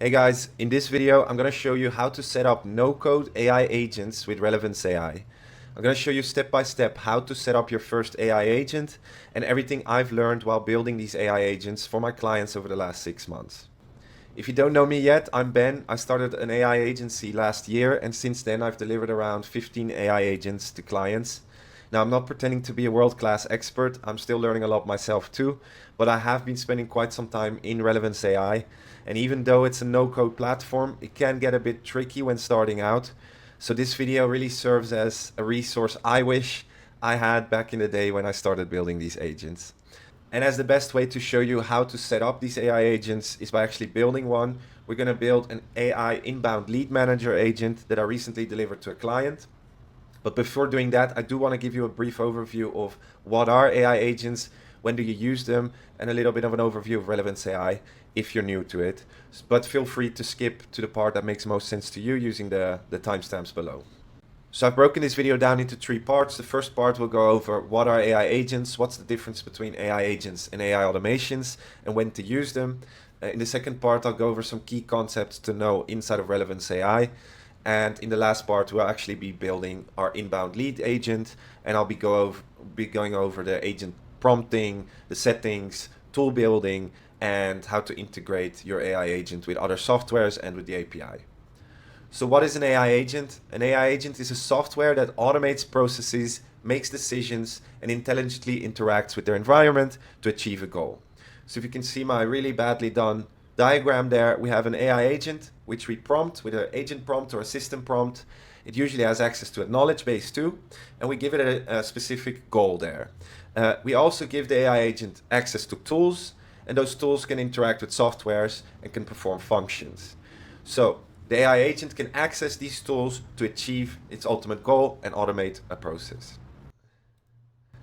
Hey guys, in this video I'm going to show you how to set up no-code AI agents with Relevance AI. I'm going to show you step by step how to set up your first AI agent and everything I've learned while building these AI agents for my clients over the last 6 months. If you don't know me yet, I'm Ben. I started an AI agency last year and since then I've delivered around 15 AI agents to clients. Now, I'm not pretending to be a world-class expert. I'm still learning a lot myself too, but I have been spending quite some time in Relevance AI. And even though it's a no-code platform, it can get a bit tricky when starting out. So this video really serves as a resource I wish I had back in the day when I started building these agents. And as the best way to show you how to set up these AI agents is by actually building one. We're going to build an AI inbound lead manager agent that I recently delivered to a client. But before doing that, I do want to give you a brief overview of what are AI agents, when do you use them, and a little bit of an overview of Relevance AI if you're new to it. But feel free to skip to the part that makes most sense to you using the timestamps below. So I've broken this video down into 3 parts. The first part will go over what are AI agents, what's the difference between AI agents and AI automations, and when to use them. In the second part, I'll go over some key concepts to know inside of Relevance AI. And in the last part, we'll actually be building our inbound lead agent, and I'll be going over the agent prompting, the settings, tool building, and how to integrate your AI agent with other softwares and with the API. So what is an AI agent? An AI agent is a software that automates processes, makes decisions, and intelligently interacts with their environment to achieve a goal. So if you can see my really badly done diagram there, we have an AI agent, which we prompt with an agent prompt or a system prompt. It usually has access to a knowledge base too, and we give it a specific goal there. We also give the AI agent access to tools, and those tools can interact with softwares and can perform functions. So the AI agent can access these tools to achieve its ultimate goal and automate a process.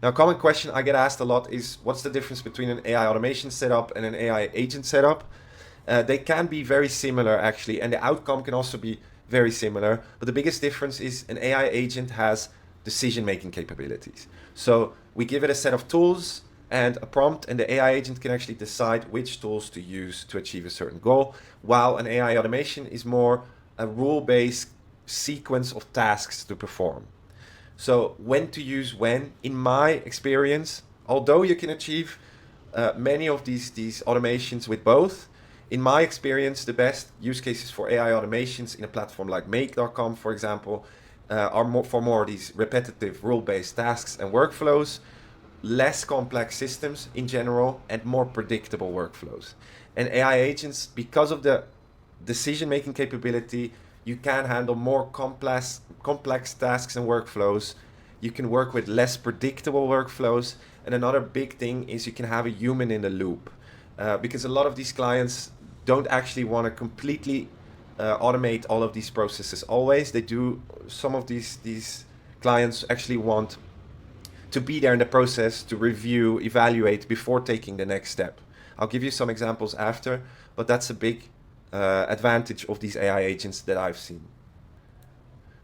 Now, a common question I get asked a lot is what's the difference between an AI automation setup and an AI agent setup? They can be very similar actually, and the outcome can also be very similar. But the biggest difference is an AI agent has decision-making capabilities. So we give it a set of tools and a prompt, and the AI agent can actually decide which tools to use to achieve a certain goal, while an AI automation is more a rule-based sequence of tasks to perform. So when to use when, in my experience, although you can achieve many of these automations with both, in my experience, the best use cases for AI automations in a platform like make.com, for example, are more of these repetitive rule-based tasks and workflows, less complex systems in general, and more predictable workflows. And AI agents, because of the decision-making capability, you can handle more complex tasks and workflows. You can work with less predictable workflows. And another big thing is you can have a human in the loop. Because a lot of these clients don't actually want to completely automate all of these processes always. They do, some of these clients actually want to be there in the process to review, evaluate before taking the next step. I'll give you some examples after, but that's a big advantage of these AI agents that I've seen.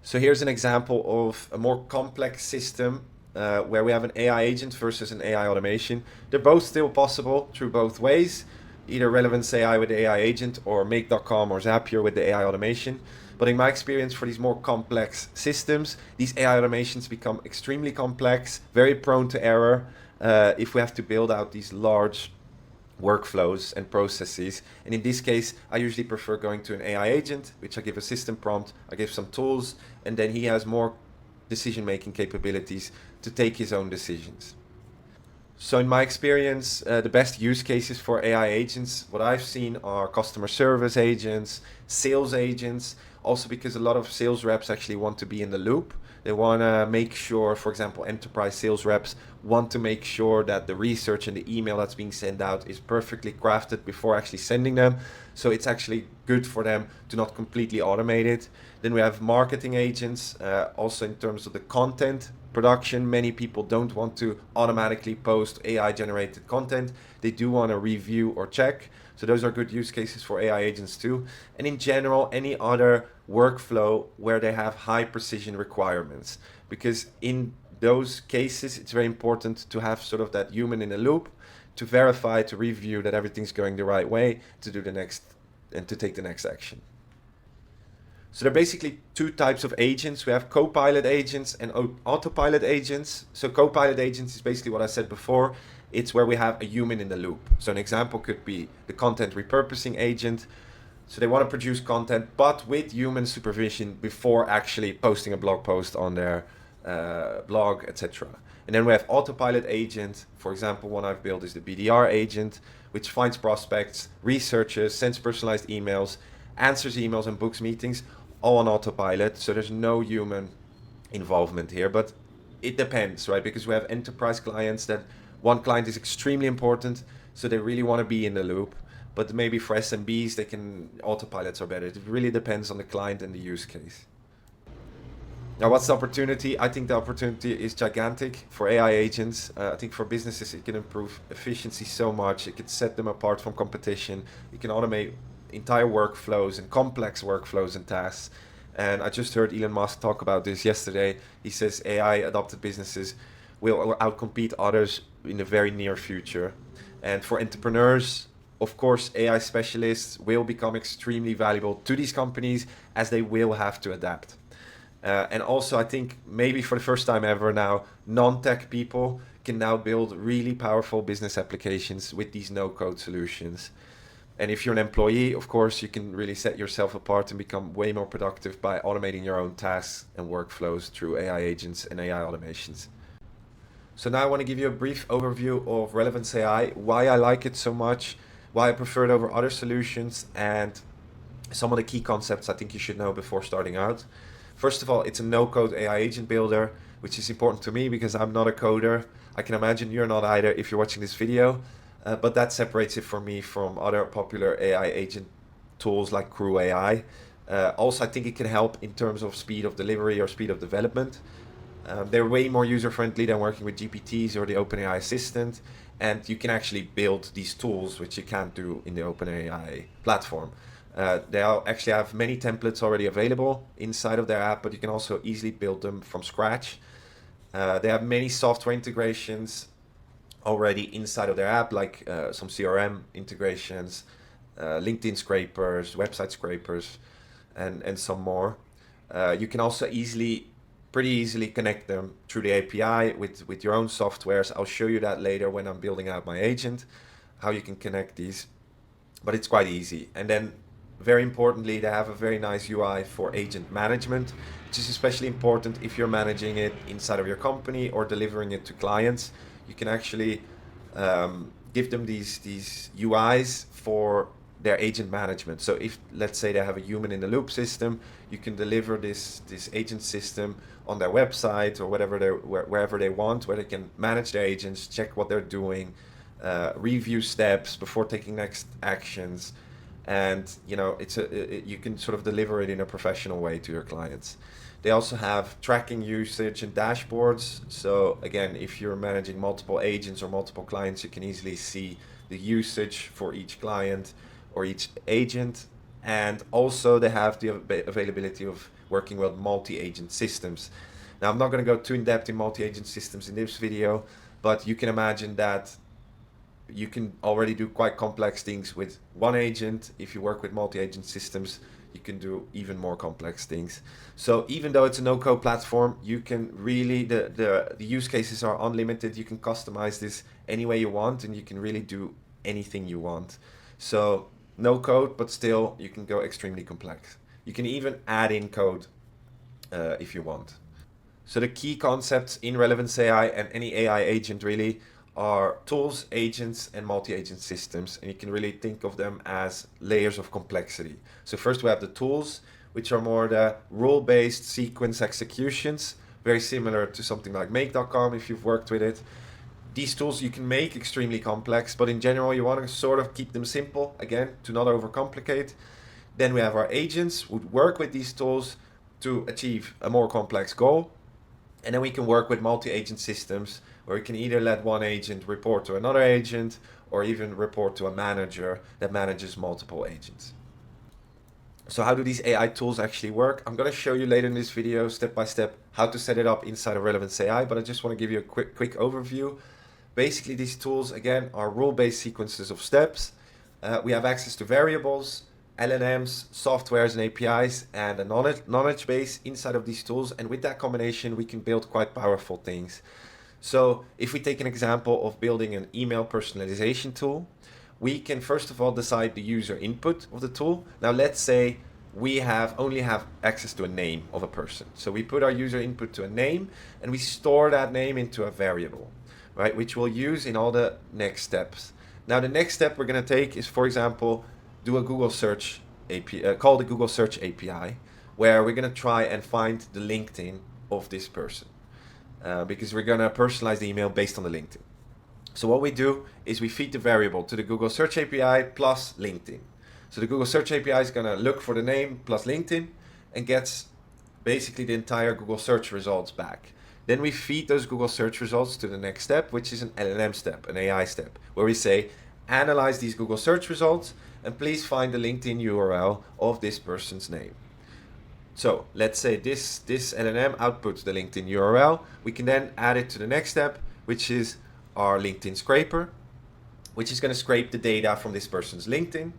So here's an example of a more complex system where we have an AI agent versus an AI automation. They're both still possible through both ways, either Relevance AI with the AI agent or make.com or Zapier with the AI automation. But in my experience, for these more complex systems, these AI automations become extremely complex, very prone to error if we have to build out these large workflows and processes. And in this case, I usually prefer going to an AI agent, which I give a system prompt, I give some tools, and then he has more decision-making capabilities to take his own decisions. So in my experience, the best use cases for AI agents, what I've seen are customer service agents, sales agents, also because a lot of sales reps actually want to be in the loop. They want to make sure, for example, enterprise sales reps want to make sure that the research and the email that's being sent out is perfectly crafted before actually sending them. So it's actually good for them to not completely automate it. Then we have marketing agents, also in terms of the content production. Many people don't want to automatically post AI generated content. They do want to review or check. So those are good use cases for AI agents too. And in general, any other workflow where they have high precision requirements, because in those cases, it's very important to have sort of that human in the loop to verify, to review that everything's going the right way, to do the next to take the next action. So there are basically two types of agents. We have co-pilot agents and autopilot agents. So co-pilot agents is basically what I said before. It's where we have a human in the loop. So an example could be the content repurposing agent. So they want to produce content, but with human supervision before actually posting a blog post on their blog, etc. And then we have autopilot agent. For example, one I've built is the BDR agent, which finds prospects, researches, sends personalized emails, answers emails, and books meetings, all on autopilot. So there's no human involvement here, but it depends, right? Because we have enterprise clients that one client is extremely important, so they really want to be in the loop. But maybe for SMBs, autopilots are better. It really depends on the client and the use case. Now, what's the opportunity? I think the opportunity is gigantic for AI agents. I think for businesses, it can improve efficiency so much. It can set them apart from competition. It can automate entire workflows and complex workflows and tasks. And I just heard Elon Musk talk about this yesterday. He says AI adopted businesses will outcompete others in the very near future. And for entrepreneurs, of course, AI specialists will become extremely valuable to these companies as they will have to adapt. And also, I think maybe for the first time ever now, non-tech people can now build really powerful business applications with these no-code solutions. And if you're an employee, of course, you can really set yourself apart and become way more productive by automating your own tasks and workflows through AI agents and AI automations. So now I want to give you a brief overview of Relevance AI, why I like it so much, why I prefer it over other solutions, and some of the key concepts I think you should know before starting out. First of all, it's a no-code AI agent builder, which is important to me because I'm not a coder. I can imagine you're not either if you're watching this video, but that separates it for me from other popular AI agent tools like Crew AI. Also, I think it can help in terms of speed of delivery or speed of development. They're way more user-friendly than working with GPTs or the OpenAI assistant, and you can actually build these tools, which you can't do in the OpenAI platform. They actually have many templates already available inside of their app, but you can also easily build them from scratch. They have many software integrations already inside of their app, like some CRM integrations, LinkedIn scrapers, website scrapers, and some more. You can also pretty easily connect them through the API with your own softwares. I'll show you that later when I'm building out my agent, how you can connect these, but it's quite easy. And then very importantly, they have a very nice UI for agent management, which is especially important if you're managing it inside of your company or delivering it to clients. You can actually give them these UIs for their agent management. So if, let's say, they have a human in the loop system, you can deliver this agent system on their website or wherever they want, where they can manage their agents, check what they're doing, review steps before taking next actions, and you can sort of deliver it in a professional way to your clients. They also have tracking usage and dashboards. So again, if you're managing multiple agents or multiple clients, you can easily see the usage for each client or each agent. And also they have the availability of working with multi-agent systems. Now, I'm not going to go too in depth in multi-agent systems in this video, but you can imagine that you can already do quite complex things with one agent. If you work with multi-agent systems, you can do even more complex things. So even though it's a no-code platform, you can really, the use cases are unlimited. You can customize this any way you want, and you can really do anything you want. So no code, but still you can go extremely complex. You can even add in code if you want. So the key concepts in Relevance AI and any AI agent really are tools, agents, and multi-agent systems. And you can really think of them as layers of complexity. So first we have the tools, which are more the rule-based sequence executions, very similar to something like make.com if you've worked with it. These tools you can make extremely complex, but in general you want to sort of keep them simple, again, to not overcomplicate. Then we have our agents who work with these tools to achieve a more complex goal. And then we can work with multi-agent systems where we can either let one agent report to another agent or even report to a manager that manages multiple agents. So how do these AI tools actually work? I'm going to show you later in this video step by step how to set it up inside of Relevance AI, but I just want to give you a quick overview. Basically, these tools, again, are rule-based sequences of steps. We have access to variables, LLMs, softwares and APIs, and a knowledge base inside of these tools. And with that combination, we can build quite powerful things. So if we take an example of building an email personalization tool, we can first of all decide the user input of the tool. Now let's say we only have access to a name of a person. So we put our user input to a name and we store that name into a variable, right? Which we'll use in all the next steps. Now the next step we're going to take is, for example, do a Google search API, call the Google search API, where we're going to try and find the LinkedIn of this person. Because we're going to personalize the email based on the LinkedIn. So what we do is we feed the variable to the Google Search API plus LinkedIn. So the Google Search API is going to look for the name plus LinkedIn and gets basically the entire Google Search results back. Then we feed those Google Search results to the next step, which is an LLM step, an AI step, where we say, analyze these Google Search results and please find the LinkedIn URL of this person's name. So let's say this LLM outputs the LinkedIn URL. We can then add it to the next step, which is our LinkedIn scraper, which is going to scrape the data from this person's LinkedIn.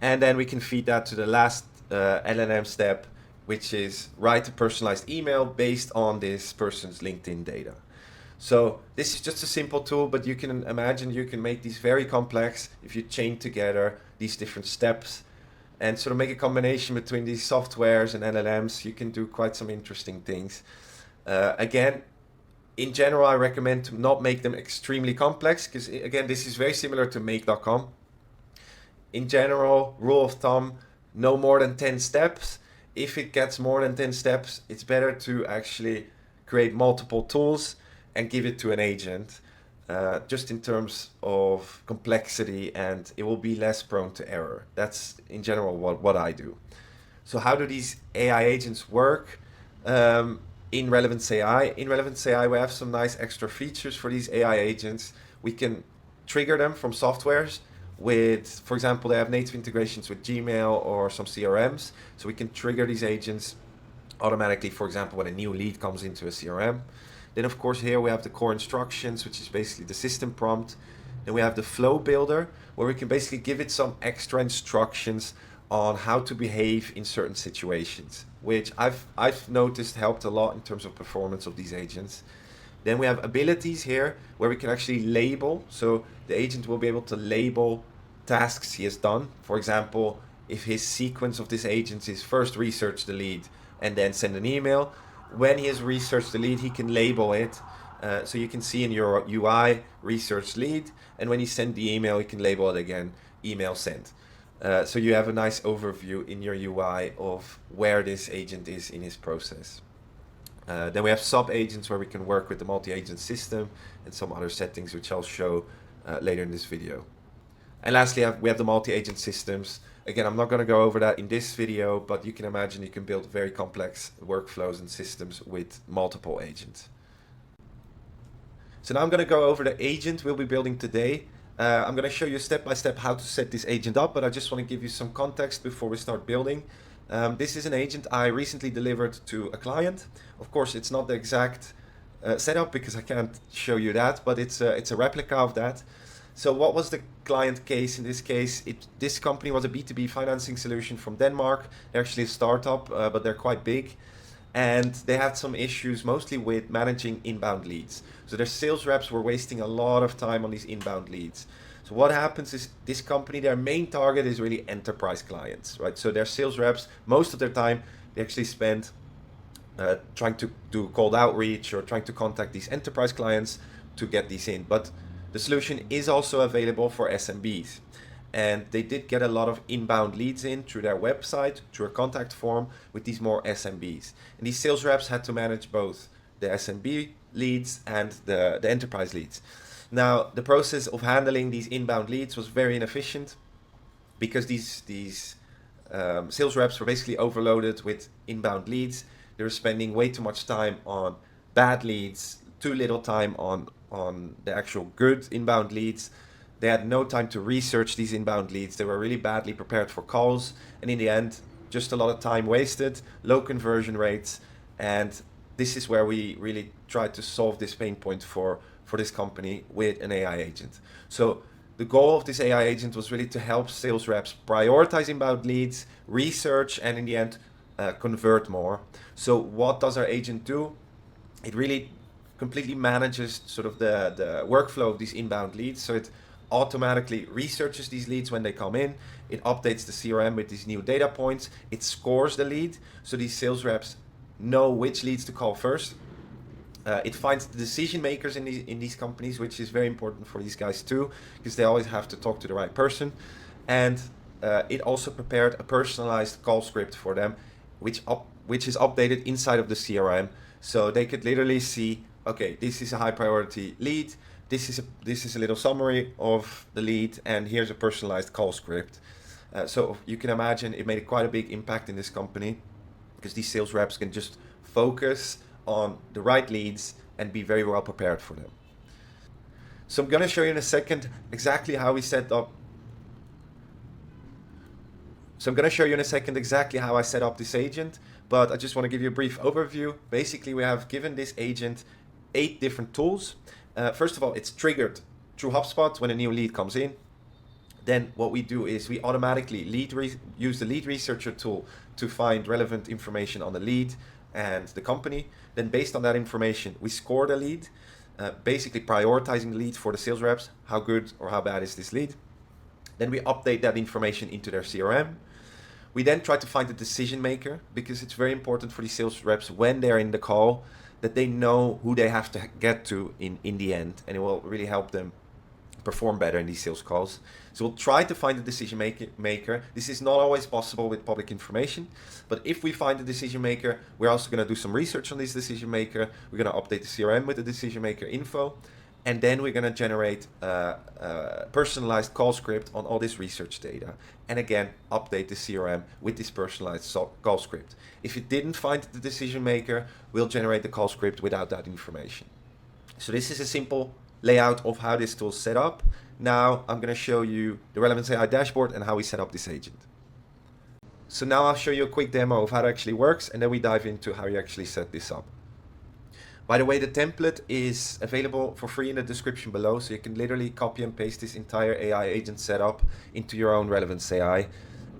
And then we can feed that to the last LLM step, which is write a personalized email based on this person's LinkedIn data. So this is just a simple tool, but you can imagine you can make these very complex if you chain together these different steps and sort of make a combination between these softwares and LLMs. You can do quite some interesting things. Again, in general, I recommend to not make them extremely complex because, again, this is very similar to make.com. In general, rule of thumb, no more than 10 steps. If it gets more than 10 steps, it's better to actually create multiple tools and give it to an agent, just in terms of complexity, and it will be less prone to error. That's in general what I do. So how do these AI agents work in Relevance AI? In Relevance AI, we have some nice extra features for these AI agents. We can trigger them from softwares with, for example, they have native integrations with Gmail or some CRMs. So we can trigger these agents automatically, for example, when a new lead comes into a CRM. Then, of course, here we have the core instructions, which is basically the system prompt. Then we have the flow builder, where we can basically give it some extra instructions on how to behave in certain situations, which I've noticed helped a lot in terms of performance of these agents. Then we have abilities here, where we can actually label. So the agent will be able to label tasks he has done. For example, if his sequence of this agent is first research the lead and then send an email, when he has researched the lead, he can label it. So you can see in your UI, research lead, and when you send the email, you can label it again, email sent. So you have a nice overview in your UI of where this agent is in his process. Then we have sub-agents where we can work with the multi-agent system and some other settings, which I'll show later in this video. And lastly, we have the multi-agent systems. Again, I'm not going to go over that in this video, but you can imagine you can build very complex workflows and systems with multiple agents. So now I'm going to go over the agent we'll be building today. I'm going to show you step by step how to set this agent up, but I just want to give you some context before we start building. This is an agent I recently delivered to a client. Of course, it's not the exact setup because I can't show you that, but it's a replica of that. So what was the client case? In this case, this company was a B2B financing solution from Denmark. They're actually a startup, but they're quite big. And they had some issues mostly with managing inbound leads. So their sales reps were wasting a lot of time on these inbound leads. So what happens is this company, their main target is really enterprise clients, right? So their sales reps, most of their time, they actually spend trying to do cold outreach or trying to contact these enterprise clients to get these in. But the solution is also available for SMBs. And they did get a lot of inbound leads in through their website, through a contact form with these more SMBs. And these sales reps had to manage both the SMB leads and the enterprise leads. Now, the process of handling these inbound leads was very inefficient because these sales reps were basically overloaded with inbound leads. They were spending way too much time on bad leads, too little time on the actual good inbound leads. They had no time to research these inbound leads. They were really badly prepared for calls. And in the end, just a lot of time wasted, low conversion rates. And this is where we really tried to solve this pain point for this company with an AI agent. So The goal of this AI agent was really to help sales reps prioritize inbound leads, research, and in the end, convert more. So what does our agent do? It really completely manages sort of the workflow of these inbound leads. So it automatically researches these leads when they come in. It updates the CRM with these new data points. It scores the lead, so these sales reps know which leads to call first. It finds the decision makers in these companies, which is very important for these guys too, because they always have to talk to the right person. And it also prepared a personalized call script for them, which is updated inside of the CRM, so they could literally see, okay, this is a high priority lead. This is a little summary of the lead, and here's a personalized call script. So you can imagine it made quite a big impact in this company, because these sales reps can just focus on the right leads and be very well prepared for them. So I'm going to show you in a second exactly how we set up. So I'm going to show you in a second exactly how I set up this agent, but I just want to give you a brief overview. Basically, we have given this agent 8 different tools. First of all, it's triggered through HubSpot when a new lead comes in. Then what we do is we automatically use the lead researcher tool to find relevant information on the lead and the company. Then based on that information, we score the lead, basically prioritizing the lead for the sales reps. How good or how bad is this lead? Then we update that information into their CRM. We then try to find the decision maker, because it's very important for these sales reps when they're in the call that they know who they have to get to in the end, and it will really help them perform better in these sales calls. So we'll try to find the decision maker. This is not always possible with public information, but if we find the decision maker, we're also going to do some research on this decision maker. We're going to update the CRM with the decision maker info, and then we're going to generate a personalized call script on all this research data, and again update the CRM with this personalized call script. If you didn't find the decision maker, we'll generate the call script without that information. So this is a simple layout of how this tool is set up. Now I'm going to show you the Relevance AI dashboard and how we set up this agent. So now I'll show you a quick demo of how it actually works, and then we dive into how you actually set this up. By the way, the template is available for free in the description below, so you can literally copy and paste this entire AI agent setup into your own Relevance AI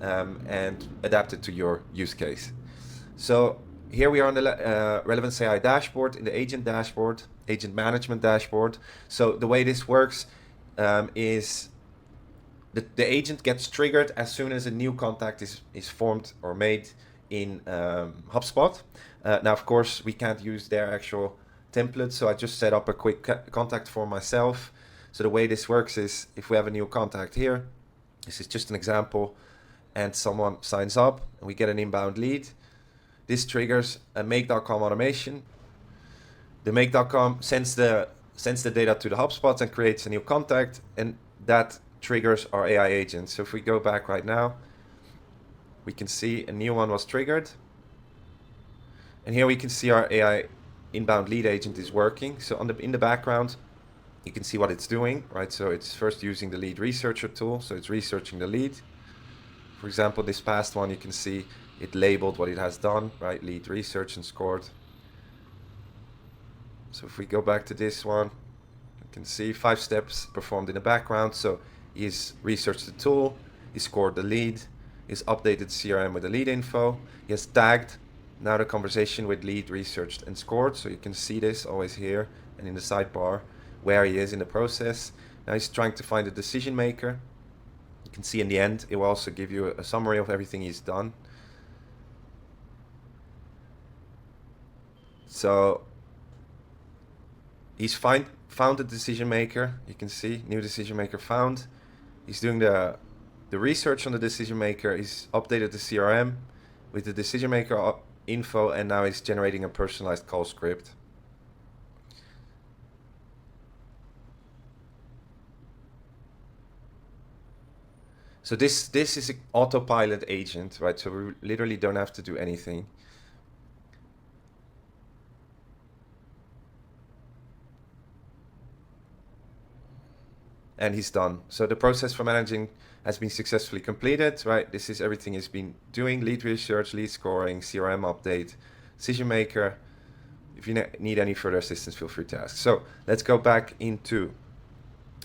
and adapt it to your use case. So here we are on the Relevance AI dashboard, in the agent dashboard, agent management dashboard. So the way this works is the agent gets triggered as soon as a new contact is formed or made in HubSpot. Now, of course, we can't use their actual template, so I just set up a quick contact for myself. So the way this works is, if we have a new contact here, this is just an example, and someone signs up and we get an inbound lead, this triggers a make.com automation. The make.com sends the data to the HubSpot and creates a new contact, and that triggers our AI agent. So if we go back right now, we can see a new one was triggered. And here we can see our AI inbound lead agent is working. So in the background, you can see what it's doing, right? So it's first using the lead researcher tool. So it's researching the lead. For example, this past one, you can see it labeled what it has done, right? Lead research and scored. So if we go back to this one, you can see 5 steps performed in the background. So he's researched the tool, he scored the lead, he's updated CRM with the lead info, he has tagged now the conversation with lead researched and scored. So you can see this always here and in the sidebar where he is in the process. Now he's trying to find a decision maker. You can see in the end, it will also give you a summary of everything he's done. So he's found a decision maker. You can see new decision maker found. He's doing the research on the decision maker. He's updated the CRM with the decision maker info, and now he's generating a personalized call script. So this is an autopilot agent, right? So we literally don't have to do anything. And he's done. So the process for managing has been successfully completed, right? This is everything he's been doing: lead research, lead scoring, CRM update, decision maker. If you need any further assistance, feel free to ask. So let's go back into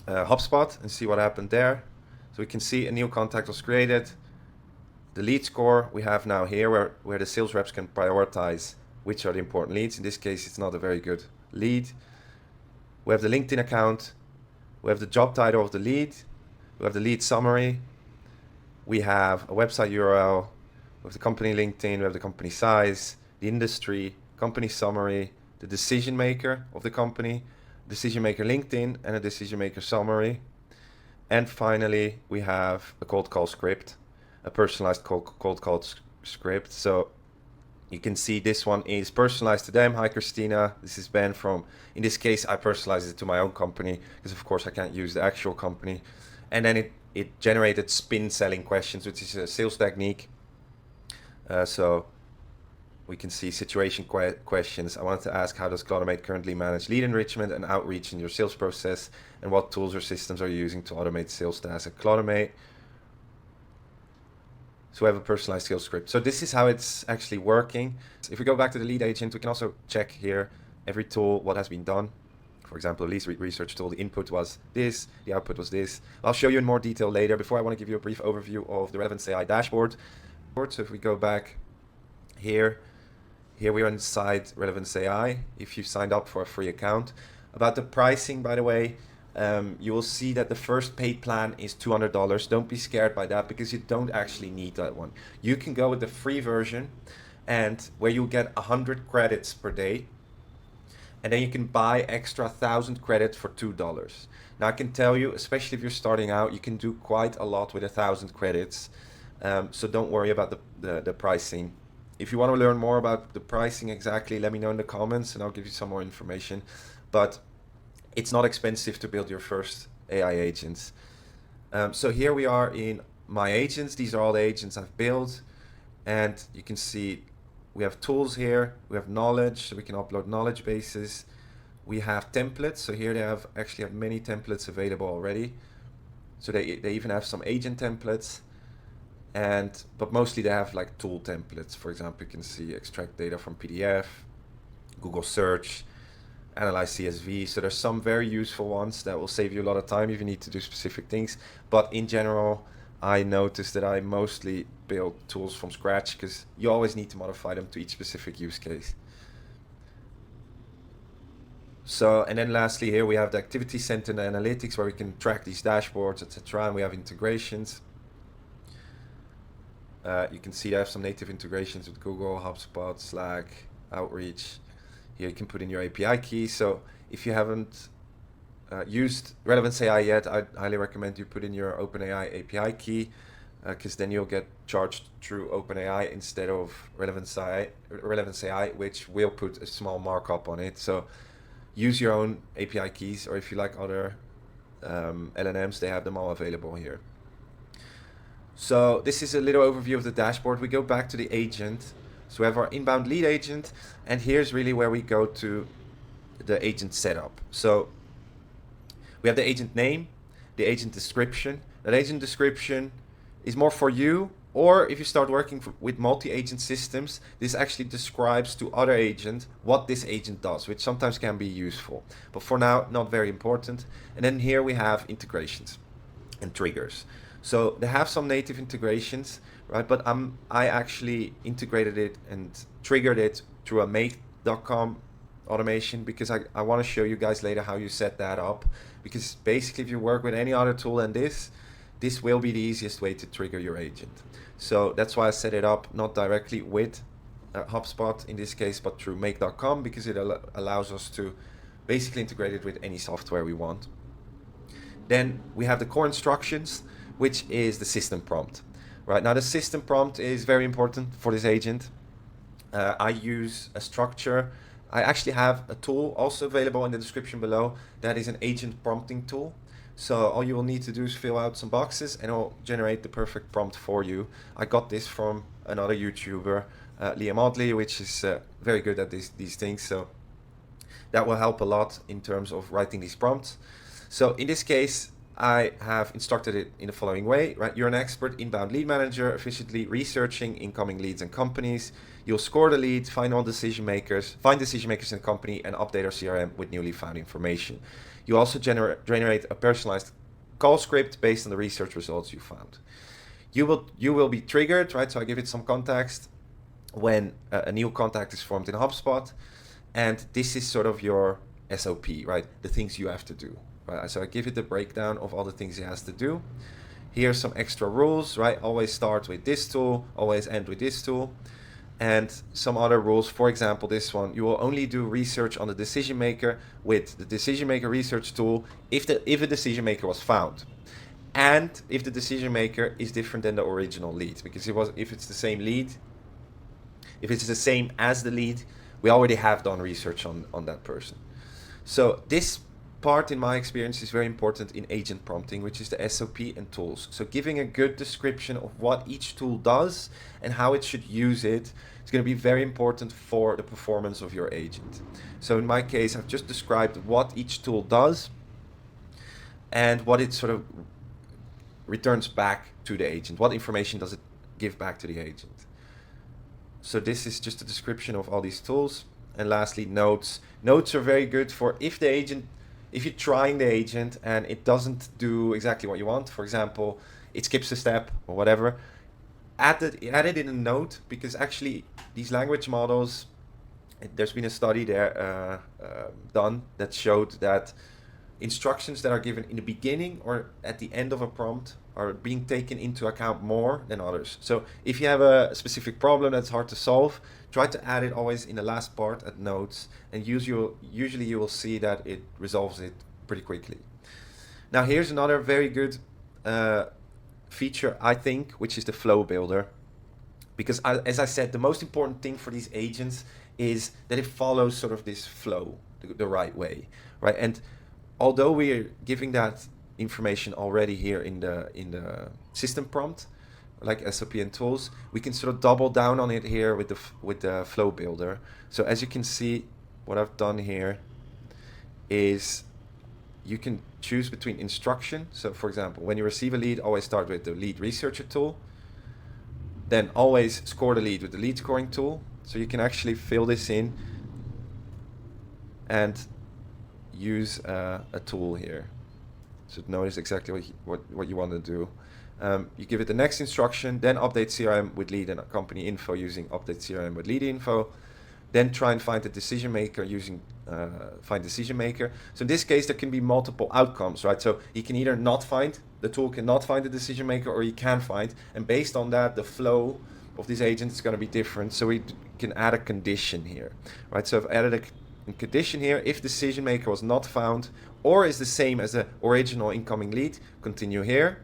HubSpot and see what happened there. So we can see a new contact was created. The lead score we have now here where the sales reps can prioritize which are the important leads. In this case, it's not a very good lead. We have the LinkedIn account. We have the job title of the lead. We have the lead summary. We have a website URL. We have the company LinkedIn. We have the company size, the industry, company summary, the decision maker of the company, decision maker LinkedIn, and a decision maker summary. And finally, we have a cold call script, a personalized cold call script. So you can see this one is personalized to them. Hi, Christina. This is Ben from, in this case, I personalized it to my own company because, of course, I can't use the actual company. And then it generated spin selling questions, which is a sales technique. So we can see situation questions. I wanted to ask, how does Cloudamate currently manage lead enrichment and outreach in your sales process? And what tools or systems are you using to automate sales tasks at Cloudamate? So we have a personalized sales script. So this is how it's actually working. If we go back to the lead agent, we can also check here every tool, what has been done. For example, a lead research tool, the input was this, the output was this. I'll show you in more detail later. Before, I want to give you a brief overview of the Relevance AI dashboard. So if we go back here we are inside Relevance AI. If you signed up for a free account. About the pricing, by the way, you will see that the first paid plan is $200. Don't be scared by that because you don't actually need that one. You can go with the free version and where you get 100 credits per day. And then you can buy extra 1,000 credits for $2. Now I can tell you, especially if you're starting out, you can do quite a lot with 1,000 credits. So don't worry about the pricing. If you want to learn more about the pricing exactly, let me know in the comments and I'll give you some more information. But it's not expensive to build your first AI agents. So here we are in my agents. These are all the agents I've built. And you can see we have tools here. We have knowledge, so we can upload knowledge bases. We have templates. So here they actually have many templates available already. So they even have some agent templates. But mostly they have like tool templates. For example, you can see extract data from PDF, Google search, analyze CSV. So there's some very useful ones that will save you a lot of time if you need to do specific things. But in general, I noticed that I mostly build tools from scratch because you always need to modify them to each specific use case. So, and then lastly here we have the activity center and the analytics where we can track these dashboards, etc. And we have integrations. You can see I have some native integrations with Google, HubSpot, Slack, Outreach. Here you can put in your API key. So if you haven't used Relevance AI yet, I highly recommend you put in your OpenAI API key because then you'll get charged through OpenAI instead of Relevance AI, which will put a small markup on it. So use your own API keys, or if you like other LLMs, they have them all available here. So this is a little overview of the dashboard. We go back to the agent. So we have our inbound lead agent, and here's really where we go to the agent setup. So we have the agent name, the agent description. That agent description is more for you, or if you start working with multi-agent systems, this actually describes to other agents what this agent does, which sometimes can be useful. But for now, not very important. And then here we have integrations and triggers. So they have some native integrations, right? But I actually integrated it and triggered it through a make.com automation because I want to show you guys later how you set that up. Because basically if you work with any other tool than this will be the easiest way to trigger your agent. So that's why I set it up not directly with HubSpot in this case, but through make.com because it allows us to basically integrate it with any software we want. Then we have the core instructions, which is the system prompt. Right now, the system prompt is very important for this agent. I use a structure. I actually have a tool also available in the description below that is an agent prompting tool. So all you will need to do is fill out some boxes and it'll generate the perfect prompt for you. I got this from another YouTuber, Liam Audley, which is very good at these things. So that will help a lot in terms of writing these prompts. So in this case, I have instructed it in the following way, right? You're an expert inbound lead manager, efficiently researching incoming leads and companies. You'll score the leads, find decision makers in the company, and update our CRM with newly found information. You also generate a personalized call script based on the research results you found. You will be triggered, right? So I give it some context when a new contact is formed in HubSpot, and this is sort of your SOP, right? The things you have to do, right? So I give it the breakdown of all the things it has to do. Here's some extra rules, right? Always start with this tool, always end with this tool. And some other rules, for example, this one, you will only do research on the decision maker with the decision maker research tool if a decision maker was found. And if the decision maker is different than the original lead, because if it's the same lead, if it's the same as the lead, we already have done research on that person. So this part, in my experience, is very important in agent prompting, which is the SOP and tools. So giving a good description of what each tool does and how it should use it is going to be very important for the performance of your agent. So in my case, I've just described what each tool does and what it sort of returns back to the agent. What information does it give back to the agent? So this is just a description of all these tools. And lastly, notes. Notes are very good for if you're trying the agent and it doesn't do exactly what you want. For example, it skips a step or whatever. Add it in a note, because actually these language models, there's been a study there done that showed that instructions that are given in the beginning or at the end of a prompt are being taken into account more than others. So if you have a specific problem that's hard to solve, try to add it always in the last part at notes, and usually you will see that it resolves it pretty quickly. Now here's another very good feature, I think, which is the flow builder. Because as I said, the most important thing for these agents is that it follows sort of this flow the right way, right? And although we're giving that information already here in the system prompt, like SOP and tools, we can sort of double down on it here with the flow builder. So as you can see, what I've done here is you can choose between instruction. So for example, when you receive a lead, always start with the lead researcher tool. Then always score the lead with the lead scoring tool. So you can actually fill this in and use a tool here. So notice exactly what you want to do. You give it the next instruction, then update CRM with lead and company info using update CRM with lead info. Then try and find the decision maker using find decision maker. So in this case, there can be multiple outcomes, right? So you can either not find, the tool cannot find the decision maker, or you can find. And based on that, the flow of this agent is going to be different. So we can add a condition here, right? So I've added a condition here. If decision maker was not found or is the same as the original incoming lead, continue here,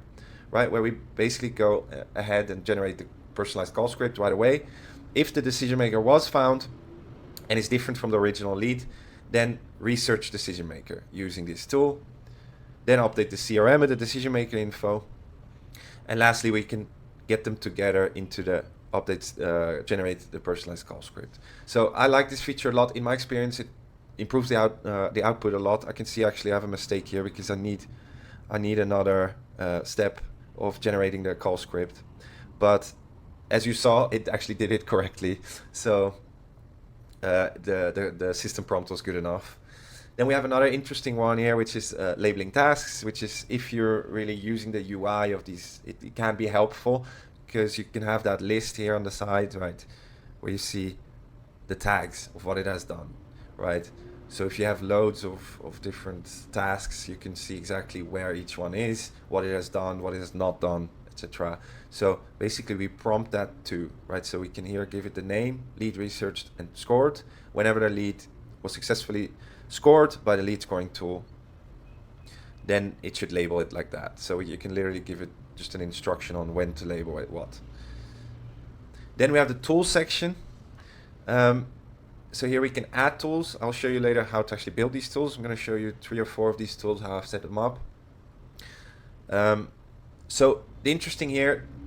right? Where we basically go ahead and generate the personalized call script right away. If the decision maker was found and is different from the original lead, then research decision maker using this tool. Then update the CRM with the decision maker info. And lastly, we can get them together into the updates, generate the personalized call script. So I like this feature a lot. In my experience, it improves the output a lot. I can see actually I have a mistake here because I need another step of generating the call script. But as you saw, it actually did it correctly. So the system prompt was good enough. Then we have another interesting one here, which is labeling tasks, which is if you're really using the UI of these, it can be helpful because you can have that list here on the side, right, where you see the tags of what it has done, right? So if you have loads of different tasks, you can see exactly where each one is, what it has done, what it has not done, etc. So basically we prompt that too, right? So we can here give it the name, lead researched and scored. Whenever the lead was successfully scored by the lead scoring tool, then it should label it like that. So you can literally give it just an instruction on when to label it what. Then we have the tool section. So here we can add tools. I'll show you later how to actually build these tools. I'm going to show you 3 or 4 of these tools, how I've set them up. So the interesting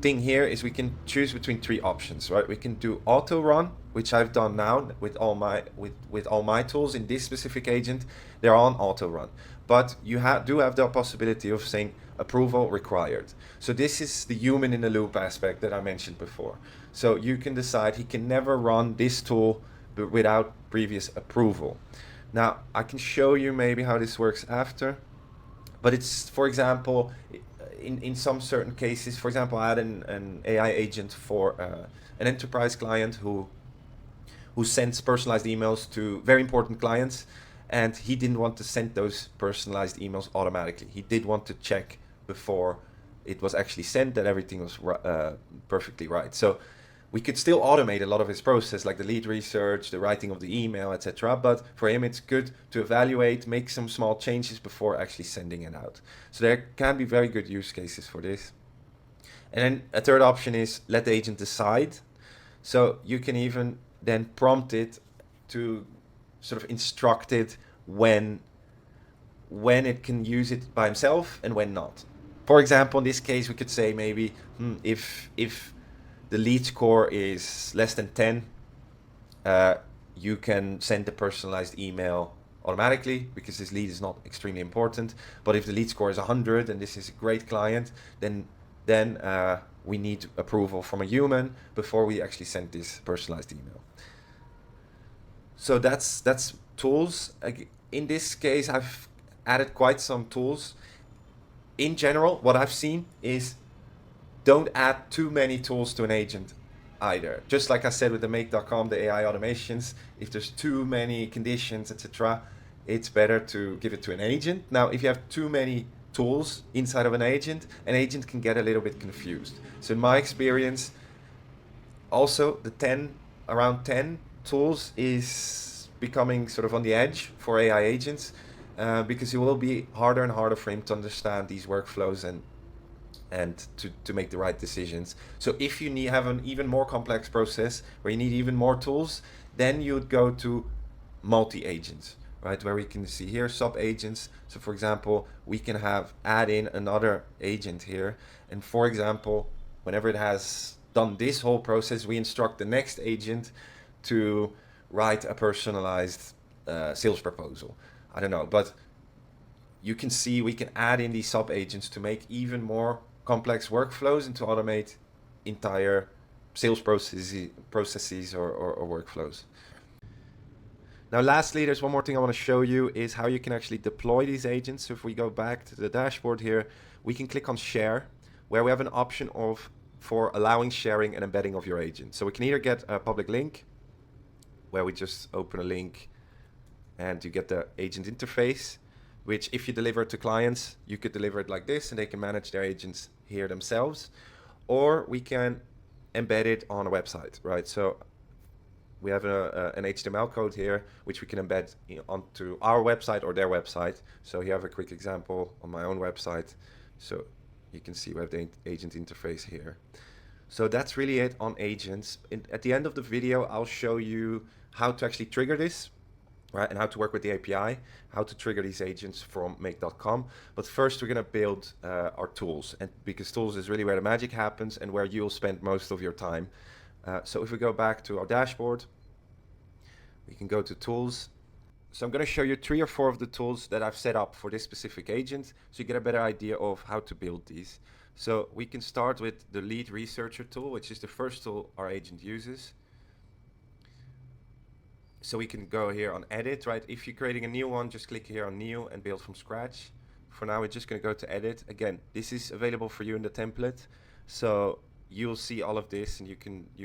thing here is we can choose between 3 options, right? We can do auto run, which I've done now with all my tools in this specific agent. They're on auto run, but you do have the possibility of saying approval required. So this is the human in the loop aspect that I mentioned before. So you can decide he can never run this tool without previous approval, Now, I can show you maybe how this works after, but it's, for example, in some certain cases, for example, I had an AI agent for an enterprise client who sends personalized emails to very important clients, and he didn't want to send those personalized emails automatically. He did want to check before it was actually sent that everything was perfectly right. So we could still automate a lot of his process, like the lead research, the writing of the email, etc. But for him, it's good to evaluate, make some small changes before actually sending it out. So there can be very good use cases for this. And then a third option is let the agent decide. So you can even then prompt it to sort of instruct it when it can use it by himself and when not. For example, in this case, we could say maybe if the lead score is less than 10, you can send a personalized email automatically because this lead is not extremely important. But if the lead score is 100 and this is a great client, then we need approval from a human before we actually send this personalized email. So that's tools. In this case, I've added quite some tools. In general, what I've seen is don't add too many tools to an agent either. Just like I said with the make.com, the AI automations, if there's too many conditions, etc., it's better to give it to an agent. Now, if you have too many tools inside of an agent can get a little bit confused. So in my experience, also around 10 tools is becoming sort of on the edge for AI agents, because it will be harder and harder for him to understand these workflows and to make the right decisions. So if you have an even more complex process where you need even more tools, then you'd go to multi-agents, right? Where we can see here sub-agents. So for example, we can add in another agent here. And for example, whenever it has done this whole process, we instruct the next agent to write a personalized sales proposal. I don't know, but you can see we can add in these sub-agents to make even more complex workflows and to automate entire sales processes or workflows. Now, lastly, there's one more thing I want to show you is how you can actually deploy these agents. So if we go back to the dashboard here, we can click on share, where we have an option for allowing sharing and embedding of your agent. So we can either get a public link, where we just open a link and you get the agent interface, which if you deliver it to clients, you could deliver it like this and they can manage their agents here themselves. Or we can embed it on a website, right? So we have an HTML code here, which we can embed onto our website or their website. So here I have a quick example on my own website. So you can see we have the agent interface here. So that's really it on agents. At the end of the video, I'll show you how to actually trigger this, right? And how to work with the API, how to trigger these agents from make.com. But first we're gonna build our tools, and because tools is really where the magic happens and where you'll spend most of your time. So if we go back to our dashboard, we can go to tools. So I'm going to show you 3 or 4 of the tools that I've set up for this specific agent, so you get a better idea of how to build these. So we can start with the lead researcher tool, which is the first tool our agent uses. So we can go here on edit, right? If you're creating a new one, just click here on new and build from scratch. For now, we're just going to go to edit. Again, this is available for you in the template, so you'll see all of this and you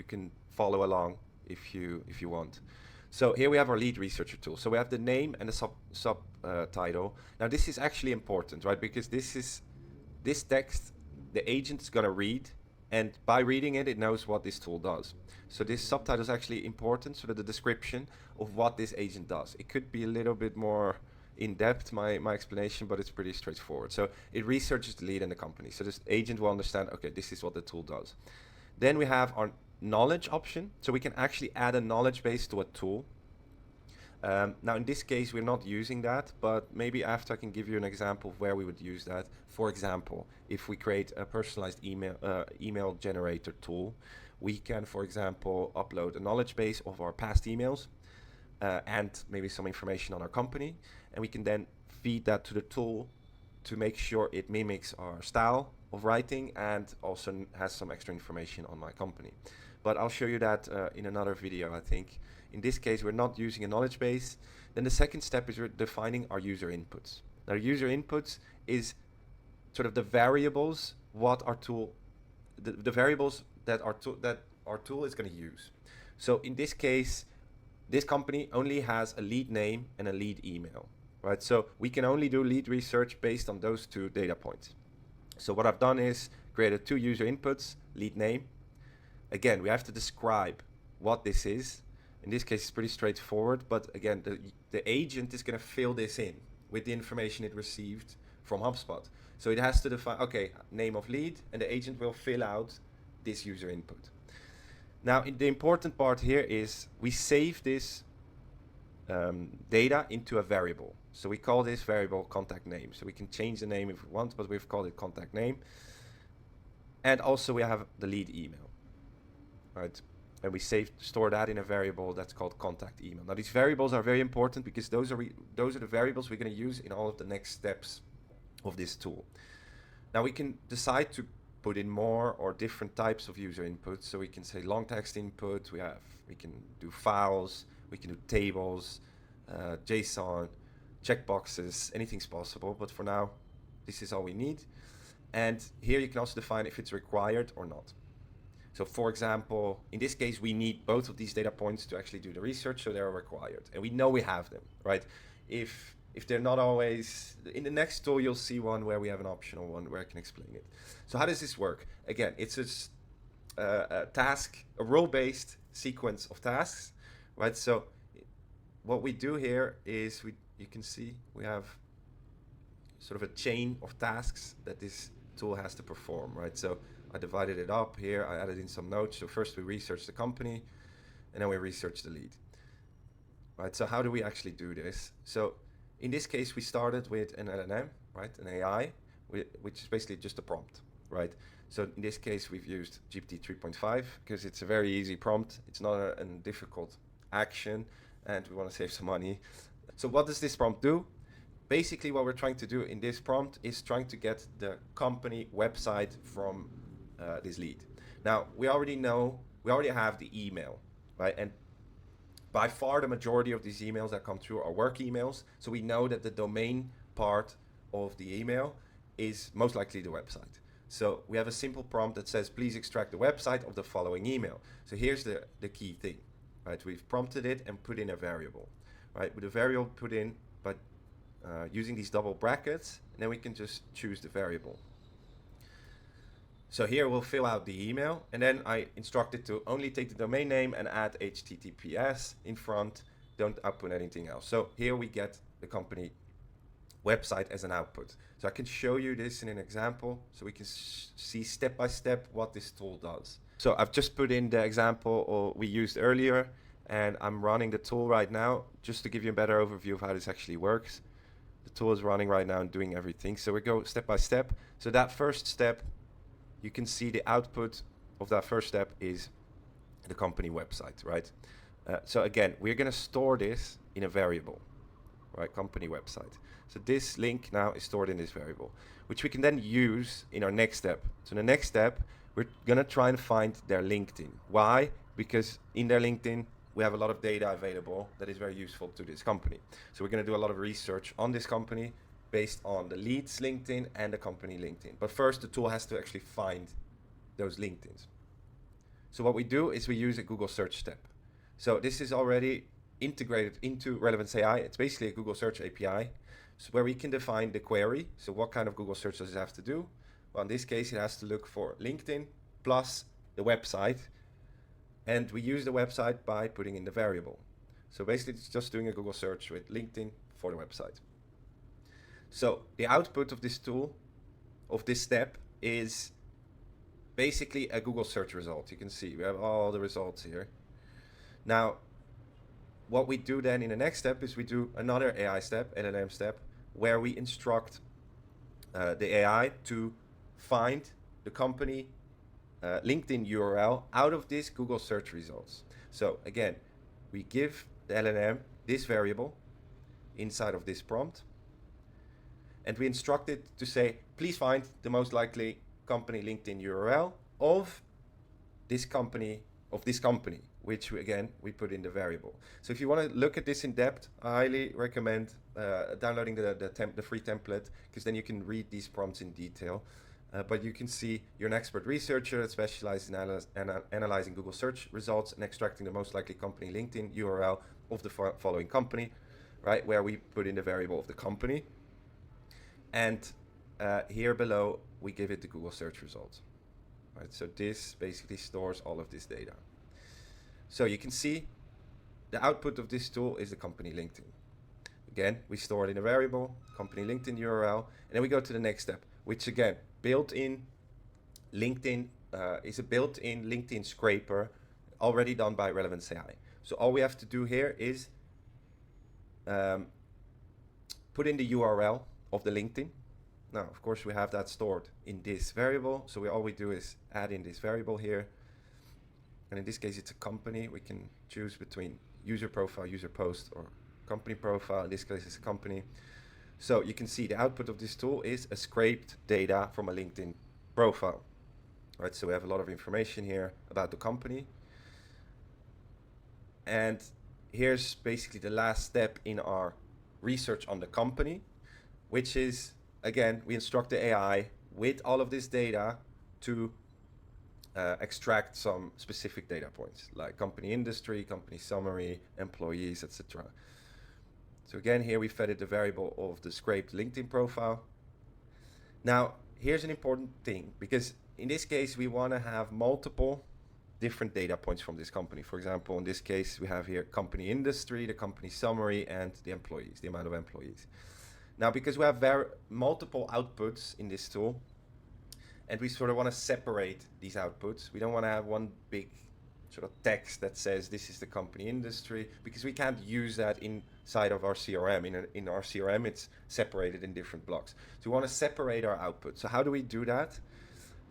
can follow along if you want. So here we have our lead researcher tool. So we have the name and the subtitle. Now this is actually important, right? Because this text, the agent is going to read, and by reading it, it knows what this tool does. So this subtitle is actually important, so that the description of what this agent does. It could be a little bit more in depth, my explanation, but it's pretty straightforward. So it researches the lead and the company. So this agent will understand, okay, this is what the tool does. Then we have our knowledge option. So we can actually add a knowledge base to a tool. Now in this case, we're not using that, but maybe after I can give you an example of where we would use that. For example, if we create a personalized email generator tool, we can, for example, upload a knowledge base of our past emails and maybe some information on our company. And we can then feed that to the tool to make sure it mimics our style of writing and also has some extra information on my company. but I'll show you that in another video, I think. In this case, we're not using a knowledge base. Then the second step is we're defining our user inputs. Now, user inputs is sort of the variables what our tool, the variables that our tool is going to use. So in this case, this company only has a lead name and a lead email, right? So we can only do lead research based on those two data points. So what I've done is created two user inputs, lead name. Again, we have to describe what this is. In this case, it's pretty straightforward, but again, the agent is going to fill this in with the information it received from HubSpot. So it has to define, okay, name of lead, and the agent will fill out this user input. Now, the important part here is we save this data into a variable. So we call this variable contact name. So we can change the name if we want, but we've called it contact name. And also we have the lead email, right? And we store that in a variable that's called contact email. Now these variables are very important because those are the variables we're going to use in all of the next steps of this tool. Now we can decide to put in more or different types of user inputs. So we can say long text input. We can do files. We can do tables, JSON, checkboxes. Anything's possible. But for now, this is all we need. And here you can also define if it's required or not. So for example, in this case, we need both of these data points to actually do the research, so they're required. And we know we have them, right? If they're not always, in the next tool, you'll see one where we have an optional one where I can explain it. So how does this work? Again, it's a task, a role-based sequence of tasks, right? So what we do here is you can see we have sort of a chain of tasks that this tool has to perform, right? So I divided it up here. I added in some notes. So first we research the company, and then we research the lead, right? So how do we actually do this? So in this case, we started with an LLM, right? An AI, which is basically just a prompt, right? So in this case, we've used GPT 3.5 because it's a very easy prompt. It's not a difficult action, and we want to save some money. So what does this prompt do? Basically, what we're trying to do in this prompt is trying to get the company website from this lead. Now, we already have the email, right? And by far the majority of these emails that come through are work emails. So we know that the domain part of the email is most likely the website. So we have a simple prompt that says, please extract the website of the following email. So here's the key thing, right? We've prompted it and put in a variable, right? With a variable put in, but using these double brackets, and then we can just choose the variable. So here we'll fill out the email, and then I instruct it to only take the domain name and add HTTPS in front. Don't output anything else. So here we get the company website as an output. So I can show you this in an example so we can see step by step what this tool does. So I've just put in the example we used earlier, and I'm running the tool right now just to give you a better overview of how this actually works. The tool is running right now and doing everything. So we go step by step. So that first step, you can see the output of that first step is the company website, right? So again, we're going to store this in a variable, right? Company website. So this link now is stored in this variable, which we can then use in our next step. So the next step, we're going to try and find their LinkedIn. Why? Because in their LinkedIn, we have a lot of data available that is very useful to this company. So we're going to do a lot of research on this company based on the lead's LinkedIn and the company LinkedIn. But first, the tool has to actually find those LinkedIns. So what we do is we use a Google search step. So this is already integrated into Relevance AI. It's basically a Google search API, so where we can define the query. So what kind of Google search does it have to do? Well, in this case, it has to look for LinkedIn plus the website. And we use the website by putting in the variable. So basically, it's just doing a Google search with LinkedIn for the website. So the output of this tool, of this step, is basically a Google search result. You can see we have all the results here. Now, what we do then in the next step is we do another AI step, LLM step, where we instruct the AI to find the company LinkedIn URL out of this Google search results. So again, we give the LLM this variable inside of this prompt, and we instruct it to say, please find the most likely company LinkedIn URL of this company of this company, which we put in the variable. So if you want to look at this in depth, I highly recommend downloading the free template, because then you can read these prompts in detail. But you can see you're an expert researcher that specializes in analyzing Google search results and extracting the most likely company LinkedIn URL of the following company, right? Where we put in the variable of the company. And here below, we give it the Google search results. Right, so this basically stores all of this data. So you can see the output of this tool is the company LinkedIn. Again, we store it in a variable, company LinkedIn URL, and then we go to the next step, which again, built-in LinkedIn is a built-in LinkedIn scraper already done by Relevance AI. So all we have to do here is put in the URL of the LinkedIn. Now, of course, we have that stored in this variable. So all we do is add in this variable here. And in this case, it's a company. We can choose between user profile, user post, or company profile. In this case, it's a company. So you can see the output of this tool is a scraped data from a LinkedIn profile. Right, so we have a lot of information here about the company. And here's basically the last step in our research on the company, which is, again, we instruct the AI with all of this data to extract some specific data points, like company industry, company summary, employees, etc. So again, here we fed it the variable of the scraped LinkedIn profile. Now, here's an important thing, because in this case, we want to have multiple different data points from this company. For example, in this case, we have here company industry, the company summary, and the employees, the amount of employees. Now, because we have multiple outputs in this tool, and we sort of want to separate these outputs, we don't want to have one big sort of text that says this is the company industry, because we can't use that inside of our CRM. In our CRM, it's separated in different blocks. So we want to separate our output. So how do we do that?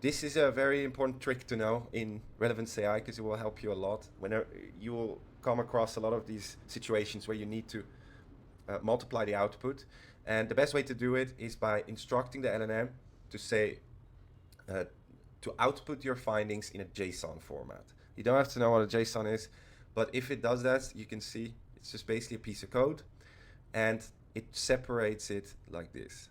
This is a very important trick to know in Relevance AI, because it will help you a lot. Whenever you will come across a lot of these situations where you need to multiply the output. And the best way to do it is by instructing the LLM to say, to output your findings in a JSON format. You don't have to know what a JSON is, but if it does that, you can see it's just basically a piece of code, and it separates it like this.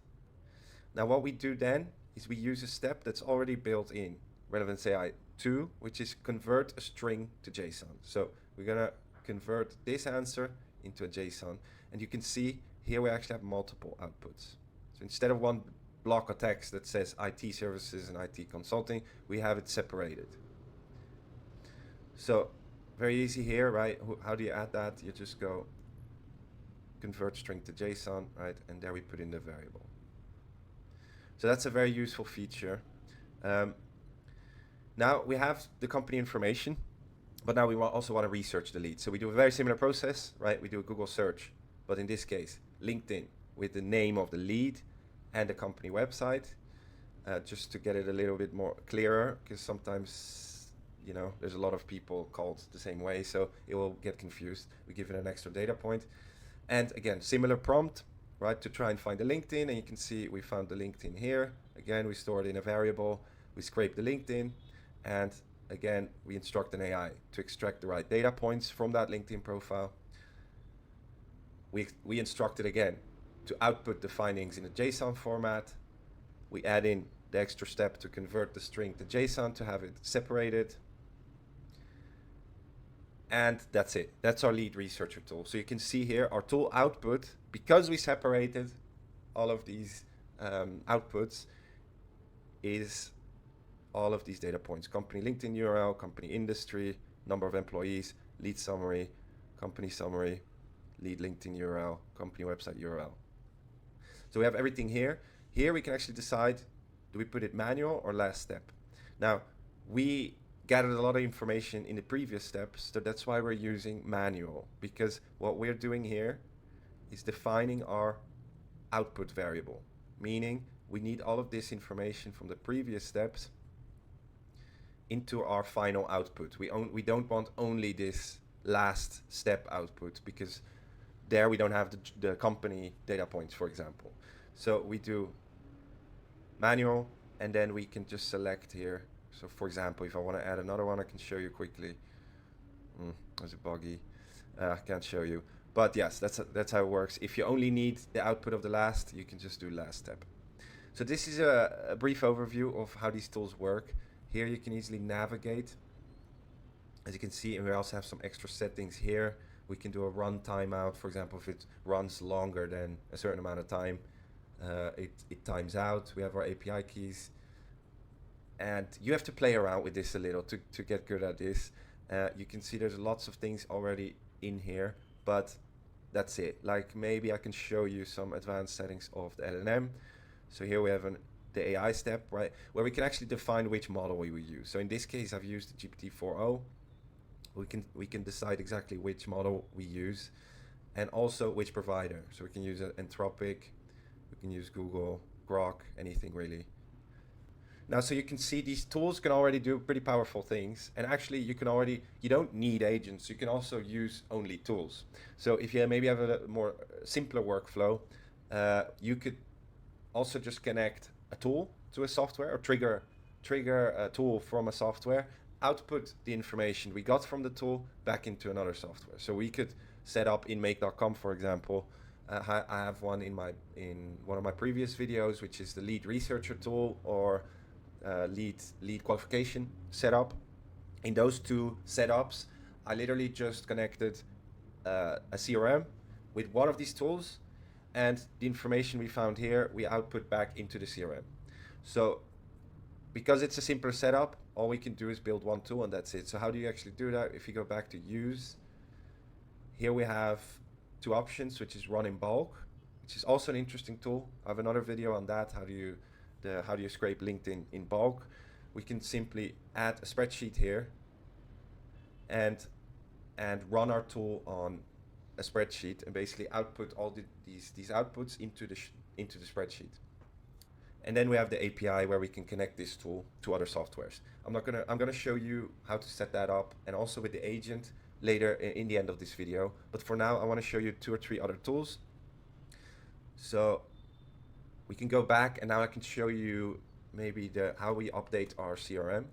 Now what we do then is we use a step that's already built in Relevance AI 2, which is convert a string to JSON. So we're gonna convert this answer into a JSON, and you can see here we actually have multiple outputs. So instead of one block of text that says IT services and IT consulting, we have it separated. So very easy here, right? How do you add that? You just go convert string to JSON, right? And there we put in the variable. So that's a very useful feature. Now we have the company information, but now we also want to research the lead. So we do a very similar process, right? We do a Google search, but in this case, LinkedIn with the name of the lead and the company website, just to get it a little bit more clearer, because sometimes, you know, there's a lot of people called the same way, so it will get confused. We give it an extra data point. And again, similar prompt, right, to try and find the LinkedIn, and you can see we found the LinkedIn here. Again, we store it in a variable, we scrape the LinkedIn, and again, we instruct an AI to extract the right data points from that LinkedIn profile. We instruct it again to output the findings in a JSON format. We add in the extra step to convert the string to JSON to have it separated. And that's it. That's our lead researcher tool. So you can see here our tool output, because we separated all of these outputs, is all of these data points: company LinkedIn URL, company industry, number of employees, lead summary, company summary, lead LinkedIn URL, company website URL. So we have everything here. Here we can actually decide, do we put it manual or last step? Now, we gathered a lot of information in the previous steps, so that's why we're using manual, because what we're doing here is defining our output variable, meaning we need all of this information from the previous steps into our final output. We don't want only this last step output, because there we don't have the company data points, for example. So we do manual, and then we can just select here. So for example, if I want to add another one, I can show you quickly. There's a buggy. I can't show you. But yes, that's how it works. If you only need the output of the last, you can just do last step. So this is a brief overview of how these tools work. Here you can easily navigate. As you can see, and we also have some extra settings here. We can do a run timeout. For example, if it runs longer than a certain amount of time, it times out. We have our API keys. And you have to play around with this a little to get good at this. You can see there's lots of things already in here, but that's it. Like maybe I can show you some advanced settings of the LLM. So here we have the AI step, right, where we can actually define which model we will use. So in this case, I've used the GPT-4o. We can decide exactly which model we use, and also which provider. So we can use Anthropic, we can use Google, Grok, anything really. Now, so you can see these tools can already do pretty powerful things, and actually you don't need agents. You can also use only tools. So if you maybe have a more simpler workflow, you could also just connect a tool to a software or trigger a tool from a software, output the information we got from the tool back into another software. So we could set up in make.com, for example. I have one in one of my previous videos, which is the lead researcher tool, or lead qualification setup. In those two setups, I literally just connected a CRM with one of these tools, and the information we found here we output back into the CRM. So because it's a simpler setup, all we can do is build one tool and that's it. So how do you actually do that? If you go back to use, here we have two options, which is run in bulk, which is also an interesting tool. I have another video on that. How do you scrape LinkedIn in bulk? We can simply add a spreadsheet here and run our tool on a spreadsheet and basically output all these outputs into the spreadsheet. And then we have the API where we can connect this tool to other softwares. I'm gonna show you how to set that up, and also with the agent later in the end of this video. But for now, I want to show you 2 or 3 other tools. So we can go back, and now I can show you maybe how we update our CRM.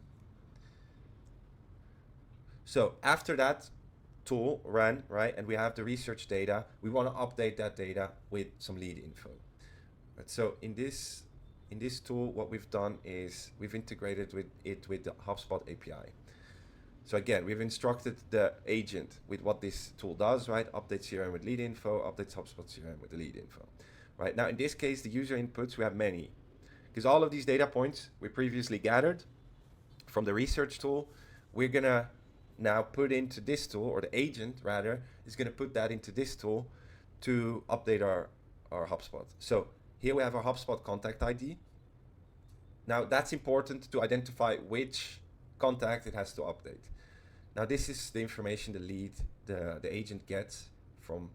So after that tool ran, right, and we have the research data, we want to update that data with some lead info. Right, so in this tool, what we've done is we've integrated with the HubSpot API. So again, we've instructed the agent with what this tool does, right? Update CRM with lead info, updates HubSpot CRM with the lead info. Right, now in this case, the user inputs, we have many, because all of these data points we previously gathered from the research tool, we're gonna now put into this tool, or the agent rather is gonna put that into this tool to update our HubSpot. So here we have our HubSpot contact ID. Now that's important to identify which contact it has to update. Now this is the information the agent gets from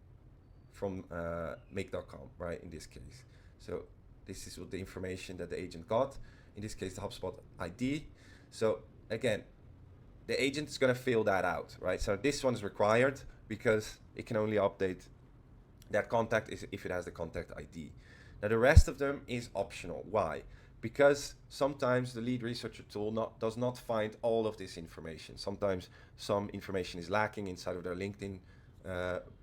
make.com, right, in this case. So this is the information that the agent got, in this case the HubSpot ID. So again, the agent is going to fill that out, right? So this one's required because it can only update that contact if it has the contact ID. Now the rest of them is optional. Why? Because sometimes the lead researcher tool does not find all of this information. Sometimes some information is lacking inside of their LinkedIn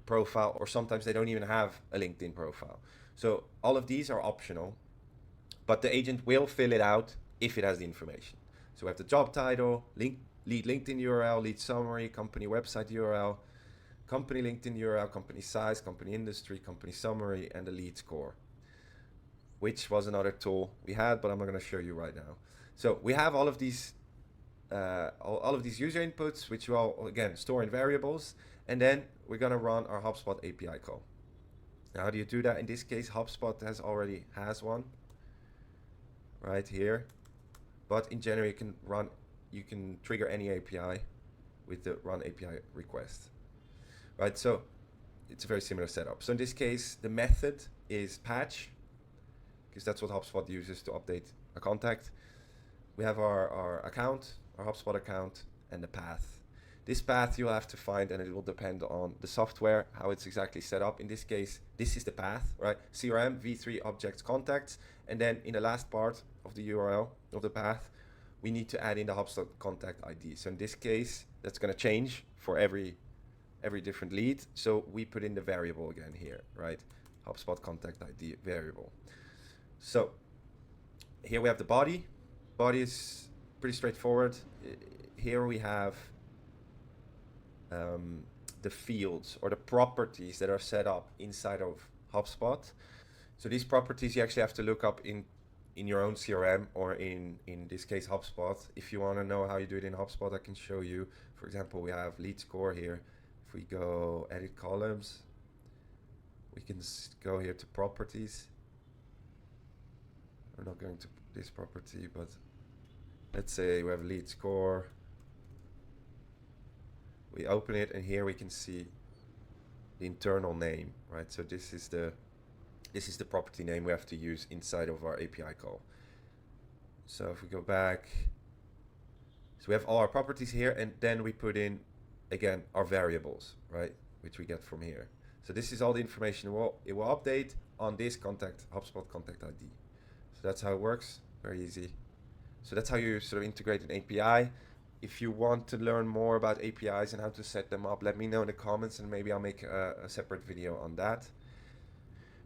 profile, or sometimes they don't even have a LinkedIn profile. So all of these are optional, but the agent will fill it out if it has the information. So we have the job title, lead LinkedIn URL, lead summary, company website URL, company LinkedIn URL, company size, company industry, company summary, and the lead score, which was another tool we had, but I'm not going to show you right now. So we have all of these user inputs, which will again store in variables, and then we're going to run our HubSpot API call. Now, how do you do that? In this case, HubSpot already has one right here, but in general you can trigger any API with the run API request, right? So it's a very similar setup. So in this case, the method is patch, because that's what HubSpot uses to update a contact. We have our account, our HubSpot account, and the path. This path you'll have to find, and it will depend on the software, how it's exactly set up. In this case, this is the path, right? CRM, V3, objects, contacts. And then in the last part of the URL of the path, we need to add in the HubSpot contact ID. So in this case, that's going to change for every different lead. So we put in the variable again here, right? HubSpot contact ID variable. So here we have the body. Body is pretty straightforward. Here we have the fields or the properties that are set up inside of HubSpot. So these properties you actually have to look up in your own CRM, or in this case HubSpot. If you want to know how you do it in HubSpot, I can show you. For example, we have lead score here. If we go edit columns, we can go here to properties. We're not going to this property, but let's say we have lead score. We open it, and here we can see the internal name, right? So this is the property name we have to use inside of our API call. So if we go back, so we have all our properties here, and then we put in, again, our variables, right? Which we get from here. So this is all the information it will update on this HubSpot contact ID. So that's how it works, very easy. So that's how you sort of integrate an API. If you want to learn more about APIs and how to set them up, let me know in the comments, and maybe I'll make a separate video on that.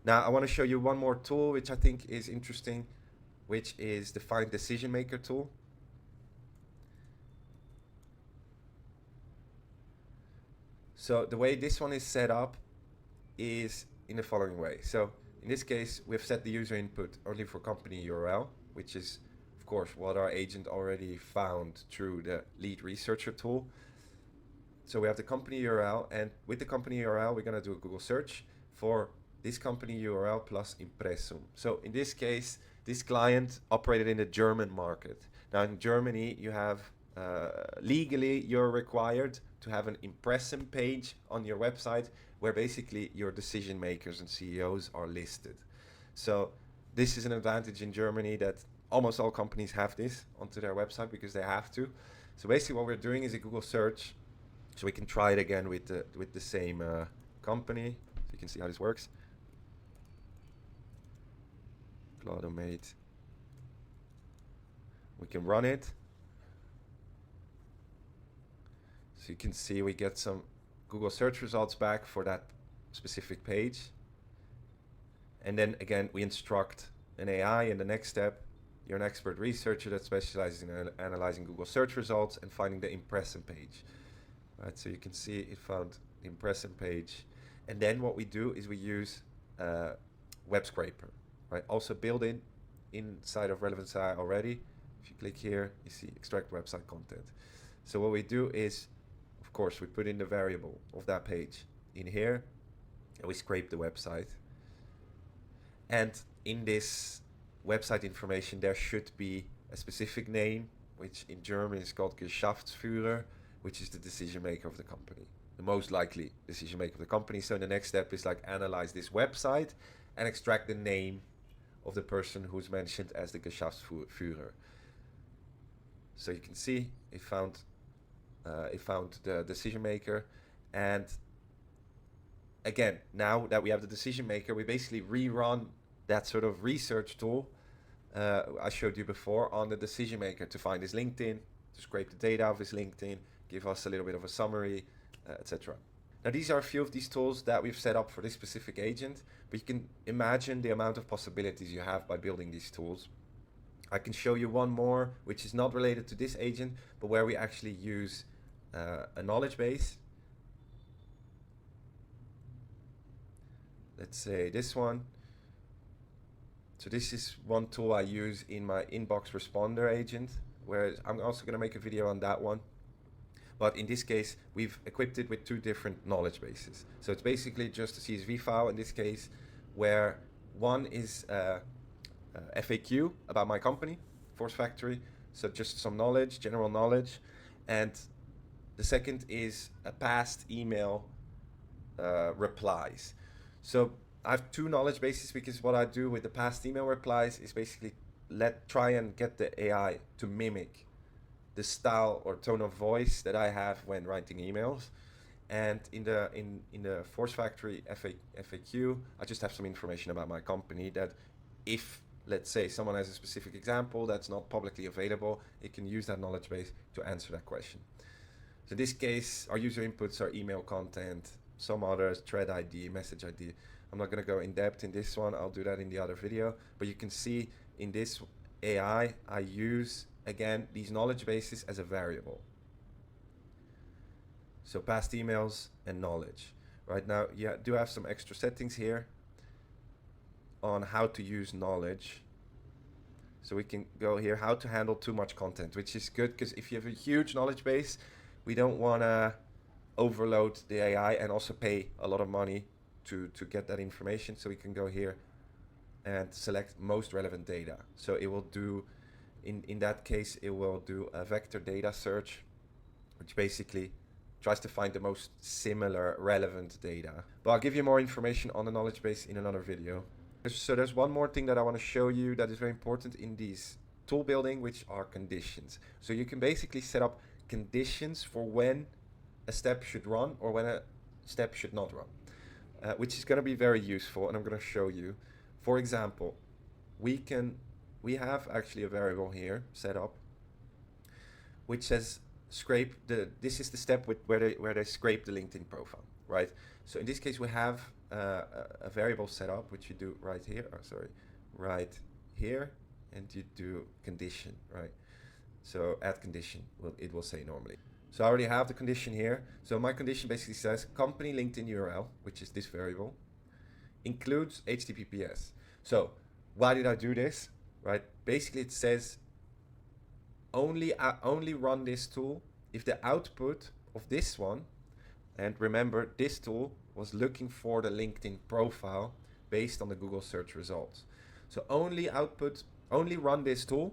Now I want to show you one more tool which I think is interesting, which is the Find Decision Maker tool. So the way this one is set up is in the following way. So in this case, we've set the user input only for company URL, which is of course what our agent already found through the lead researcher tool. So we have the company URL, and with the company URL, we're going to do a Google search for this company URL plus impressum. So in this case, this client operated in the German market. Now in Germany, you have legally you're required to have an impressum page on your website where basically your decision makers and CEOs are listed. So this is an advantage in Germany that almost all companies have this onto their website because they have to. So basically what we're doing is a Google search. So we can try it again with the same company. So you can see how this works. Cloudomate. We can run it. So you can see we get some Google search results back for that specific page. And then again, we instruct an AI in the next step. You're an expert researcher that specializes in analyzing Google search results and finding the impressum page. Right, so you can see it found the impressum page. And then what we do is we use web scraper, right? Also built inside of Relevance AI already. If you click here, you see extract website content. So what we do is, of course, we put in the variable of that page in here, and we scrape the website. And in this website information, there should be a specific name, which in German is called Geschäftsführer, which is the decision maker of the company, the most likely decision maker of the company. So the next step is like analyze this website and extract the name of the person who's mentioned as the Geschäftsführer. So you can see it found the decision maker. And again, now that we have the decision maker, we basically rerun that sort of research tool I showed you before on the decision maker to find his LinkedIn, to scrape the data of his LinkedIn, give us a little bit of a summary, etc. Now these are a few of these tools that we've set up for this specific agent, but you can imagine the amount of possibilities you have by building these tools. I can show you one more, which is not related to this agent, but where we actually use a knowledge base. Let's say this one. So this is one tool I use in my inbox responder agent, where I'm also going to make a video on that one. But in this case, we've equipped it with two different knowledge bases. So it's basically just a CSV file in this case, where one is FAQ about my company, Force Factory. So just some knowledge, general knowledge. And the second is a past email replies. So I have two knowledge bases because what I do with the past email replies is basically try and get the AI to mimic the style or tone of voice that I have when writing emails. And in the Force Factory FAQ, I just have some information about my company that if, let's say, someone has a specific example that's not publicly available, it can use that knowledge base to answer that question. So in this case, our user inputs are email content, some others, thread ID, message ID. I'm not going to go in depth in this one. I'll do that in the other video. But you can see in this AI, I use, again, these knowledge bases as a variable. So past emails and knowledge. Right now, you do have some extra settings here on how to use knowledge. So we can go here, how to handle too much content, which is good because if you have a huge knowledge base, we don't want to overload the AI and also pay a lot of money to get that information. So we can go here and select most relevant data. So it will do, in that case, it will do a vector data search, which basically tries to find the most similar relevant data. But I'll give you more information on the knowledge base in another video. So there's one more thing that I want to show you that is very important in these tool building, which are conditions. So you can basically set up conditions for when a step should run or when a step should not run, which is going to be very useful, and I'm going to show you. For example, we have actually a variable here set up which says this is the step where they scrape the LinkedIn profile, right? So in this case, we have a variable set up, which you do right here, right here, and you do condition, right? So add condition, it will say normally. So I already have the condition here. So my condition basically says company LinkedIn URL, which is this variable, includes HTTPS. So why did I do this, right? Basically it says only run this tool if the output of this one, and remember this tool was looking for the LinkedIn profile based on the Google search results. So only run this tool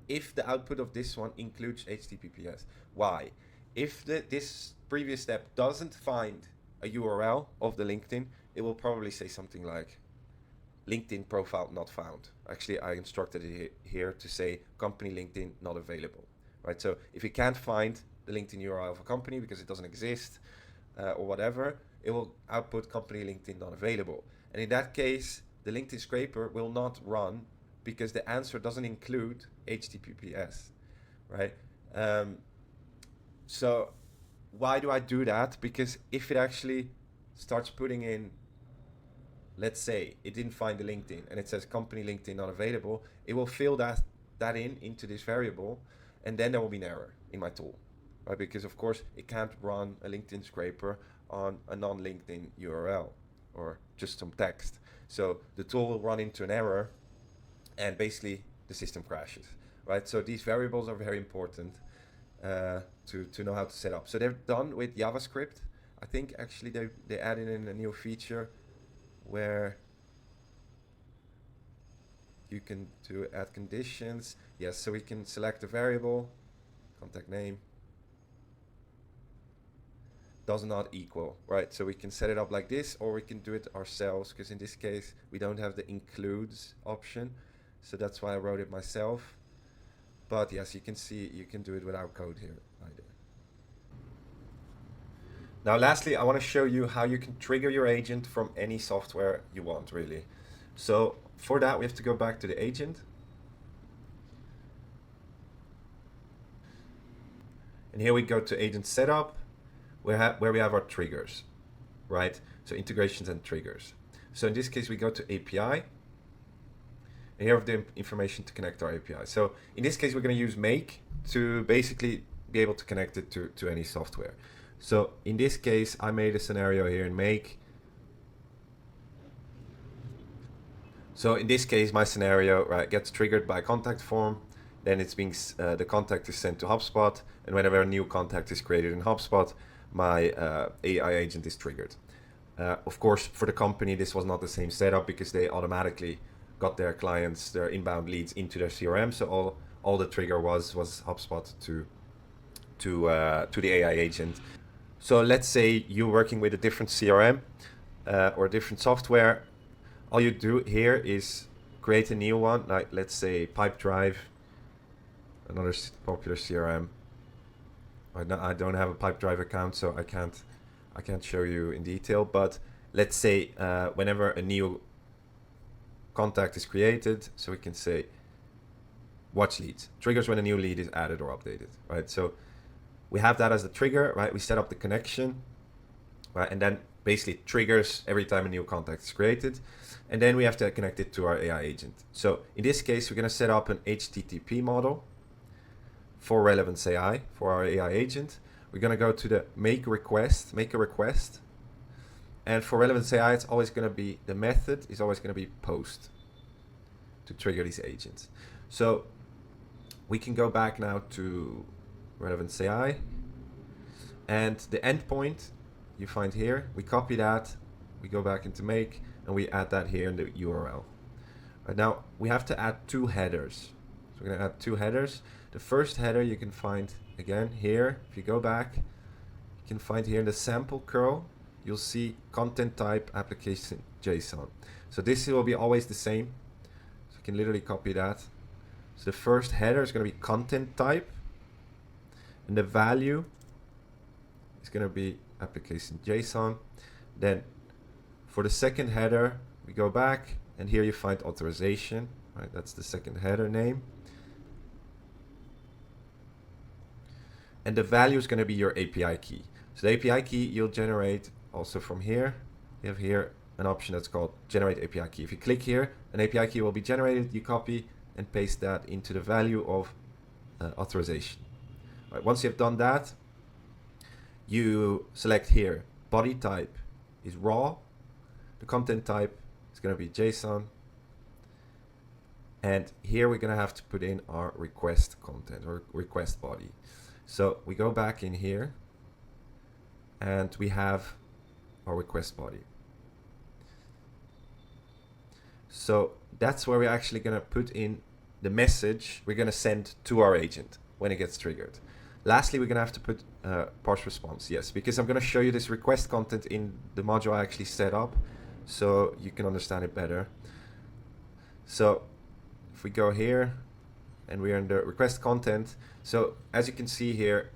if the output of this one includes HTTPS. Why? If this previous step doesn't find a URL of the LinkedIn, it will probably say something like LinkedIn profile not found. Actually, I instructed it here to say company LinkedIn not available, right? So if you can't find the LinkedIn URL of a company because it doesn't exist or whatever, it will output company LinkedIn not available. And in that case, the LinkedIn scraper will not run because the answer doesn't include HTTPS, right? So why do I do that? Because if it actually starts putting in, let's say it didn't find the LinkedIn and it says company LinkedIn not available, it will fill that into this variable, and then there will be an error in my tool, right? Because of course it can't run a LinkedIn scraper on a non-LinkedIn URL or just some text. So the tool will run into an error and basically the system crashes, right? So these variables are very important to know how to set up. So they're done with JavaScript. I think actually they added in a new feature where you can add conditions. Yes, so we can select a variable, contact name, does not equal, right? So we can set it up like this, or we can do it ourselves, because in this case, we don't have the includes option. So that's why I wrote it myself. But yes, you can see, you can do it without code here either. Now, lastly, I want to show you how you can trigger your agent from any software you want, really. So for that, we have to go back to the agent. And here we go to agent setup, where we have our triggers, right? So integrations and triggers. So in this case, we go to API. And here we have the information to connect our API. So in this case, we're going to use Make to basically be able to connect it to any software. So in this case, I made a scenario here in Make. So in this case, my scenario, right, gets triggered by a contact form. Then it's being the contact is sent to HubSpot, and whenever a new contact is created in HubSpot, my AI agent is triggered. Of course, for the company, this was not the same setup because they automatically got their clients, their inbound leads into their CRM. So all the trigger was HubSpot to the AI agent. So let's say you're working with a different CRM or a different software. All you do here is create a new one, like let's say Pipedrive, another popular CRM. I don't have a Pipedrive account, so I can't show you in detail. But let's say whenever a new contact is created, so we can say watch leads, triggers when a new lead is added or updated, right? So we have that as the trigger, right? We set up the connection, right? And then basically triggers every time a new contact is created. And then we have to connect it to our AI agent. So in this case, we're going to set up an HTTP model for Relevance AI, for our AI agent. We're going to go to the make a request. And for Relevance AI, it's always going to be, the method is always going to be post to trigger these agents. So we can go back now to Relevance AI, and the endpoint you find here, we copy that, we go back into make, and we add that here in the URL. Right now, we have to add two headers. So we're going to add two headers. The first header you can find again here. If you go back, you can find here in the sample curl, you'll see content type application JSON. So this will be always the same. So you can literally copy that. So the first header is going to be content type, and the value is going to be application JSON. Then for the second header, we go back, and here you find authorization, right? That's the second header name. And the value is going to be your API key. So the API key you'll generate also from here. You have here an option that's called generate API key. If you click here, an API key will be generated. You copy and paste that into the value of authorization. Right, once you've done that, you select here, body type is raw, the content type is going to be JSON, and here we're going to have to put in our request content or request body. So we go back in here, and we have our request body. So that's where we're actually going to put in the message we're going to send to our agent when it gets triggered. Lastly, we're going to have to put parse response, yes, because I'm going to show you this request content in the module I actually set up, so you can understand it better. So if we go here, and we're in the request content, so as you can see here,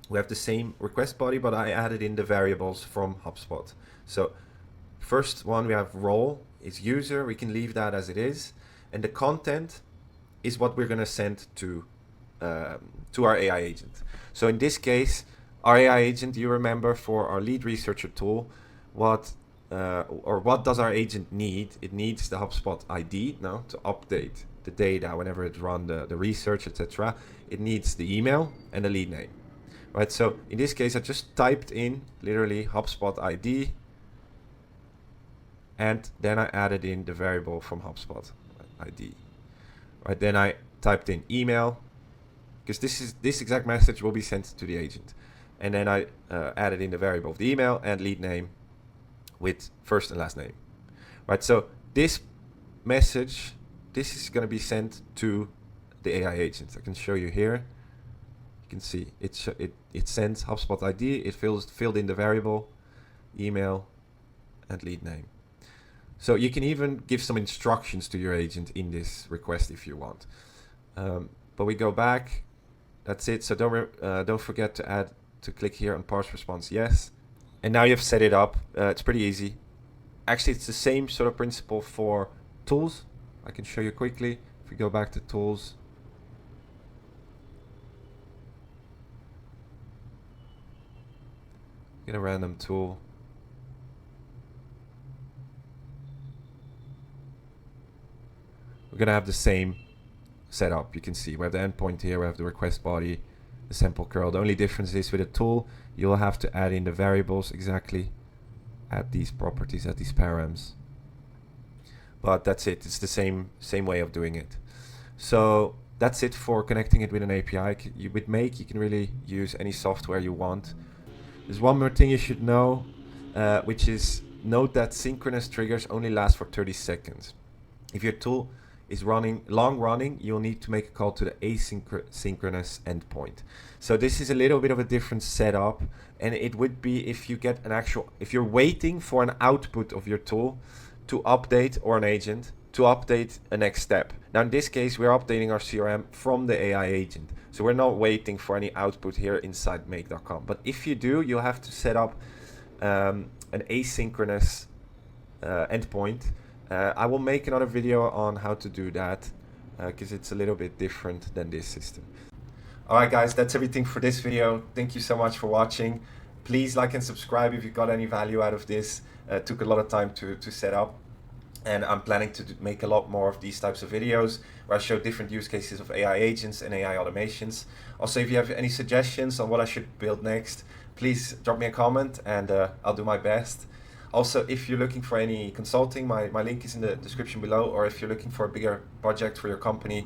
we have the same request body, but I added in the variables from HubSpot. So first one, we have role is user, we can leave that as it is, and the content is what we're going to send to our AI agent. So in this case, our AI agent, you remember for our lead researcher tool, what does our agent need? It needs the HubSpot ID now to update the data whenever it run the research, etc. It needs the email and the lead name, right? So in this case, I just typed in literally HubSpot ID, and then I added in the variable from HubSpot ID. Right, then I typed in email, because this exact message will be sent to the agent, and then I added in the variable of the email and lead name with first and last name. Right, so this message, this is going to be sent to the AI agent. I can show you here. You can see it sends HubSpot ID. It filled in the variable, email, and lead name. So you can even give some instructions to your agent in this request if you want. But we go back. That's it. So don't forget to click here on parse response yes. And now you've set it up. It's pretty easy. Actually, it's the same sort of principle for tools. I can show you quickly. If we go back to tools, get a random tool. We're going to have the same setup. You can see we have the endpoint here, we have the request body, the sample curl. The only difference is with a tool, you'll have to add in the variables exactly at these properties, at these params. But that's it. It's the same way of doing it. So that's it for connecting it with an API. With Make, you can really use any software you want. There's one more thing you should know, which is note that synchronous triggers only last for 30 seconds. If your tool is long running, you'll need to make a call to the asynchronous endpoint. So this is a little bit of a different setup, and it would be if you get if you're waiting for an output of your tool to update, or an agent to update a next step. Now in this case, we're updating our CRM from the AI agent. So we're not waiting for any output here inside make.com. But if you do, you'll have to set up an asynchronous endpoint. I will make another video on how to do that, because it's a little bit different than this system. All right, guys, that's everything for this video. Thank you so much for watching. Please like and subscribe if you got any value out of this. It took a lot of time to set up. And I'm planning to make a lot more of these types of videos where I show different use cases of AI agents and AI automations. Also, if you have any suggestions on what I should build next, please drop me a comment and I'll do my best. Also, if you're looking for any consulting, my link is in the description below, or if you're looking for a bigger project for your company,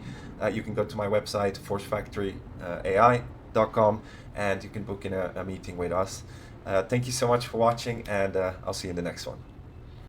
you can go to my website, forcefactoryai.com, and you can book in a meeting with us. Thank you so much for watching, and I'll see you in the next one.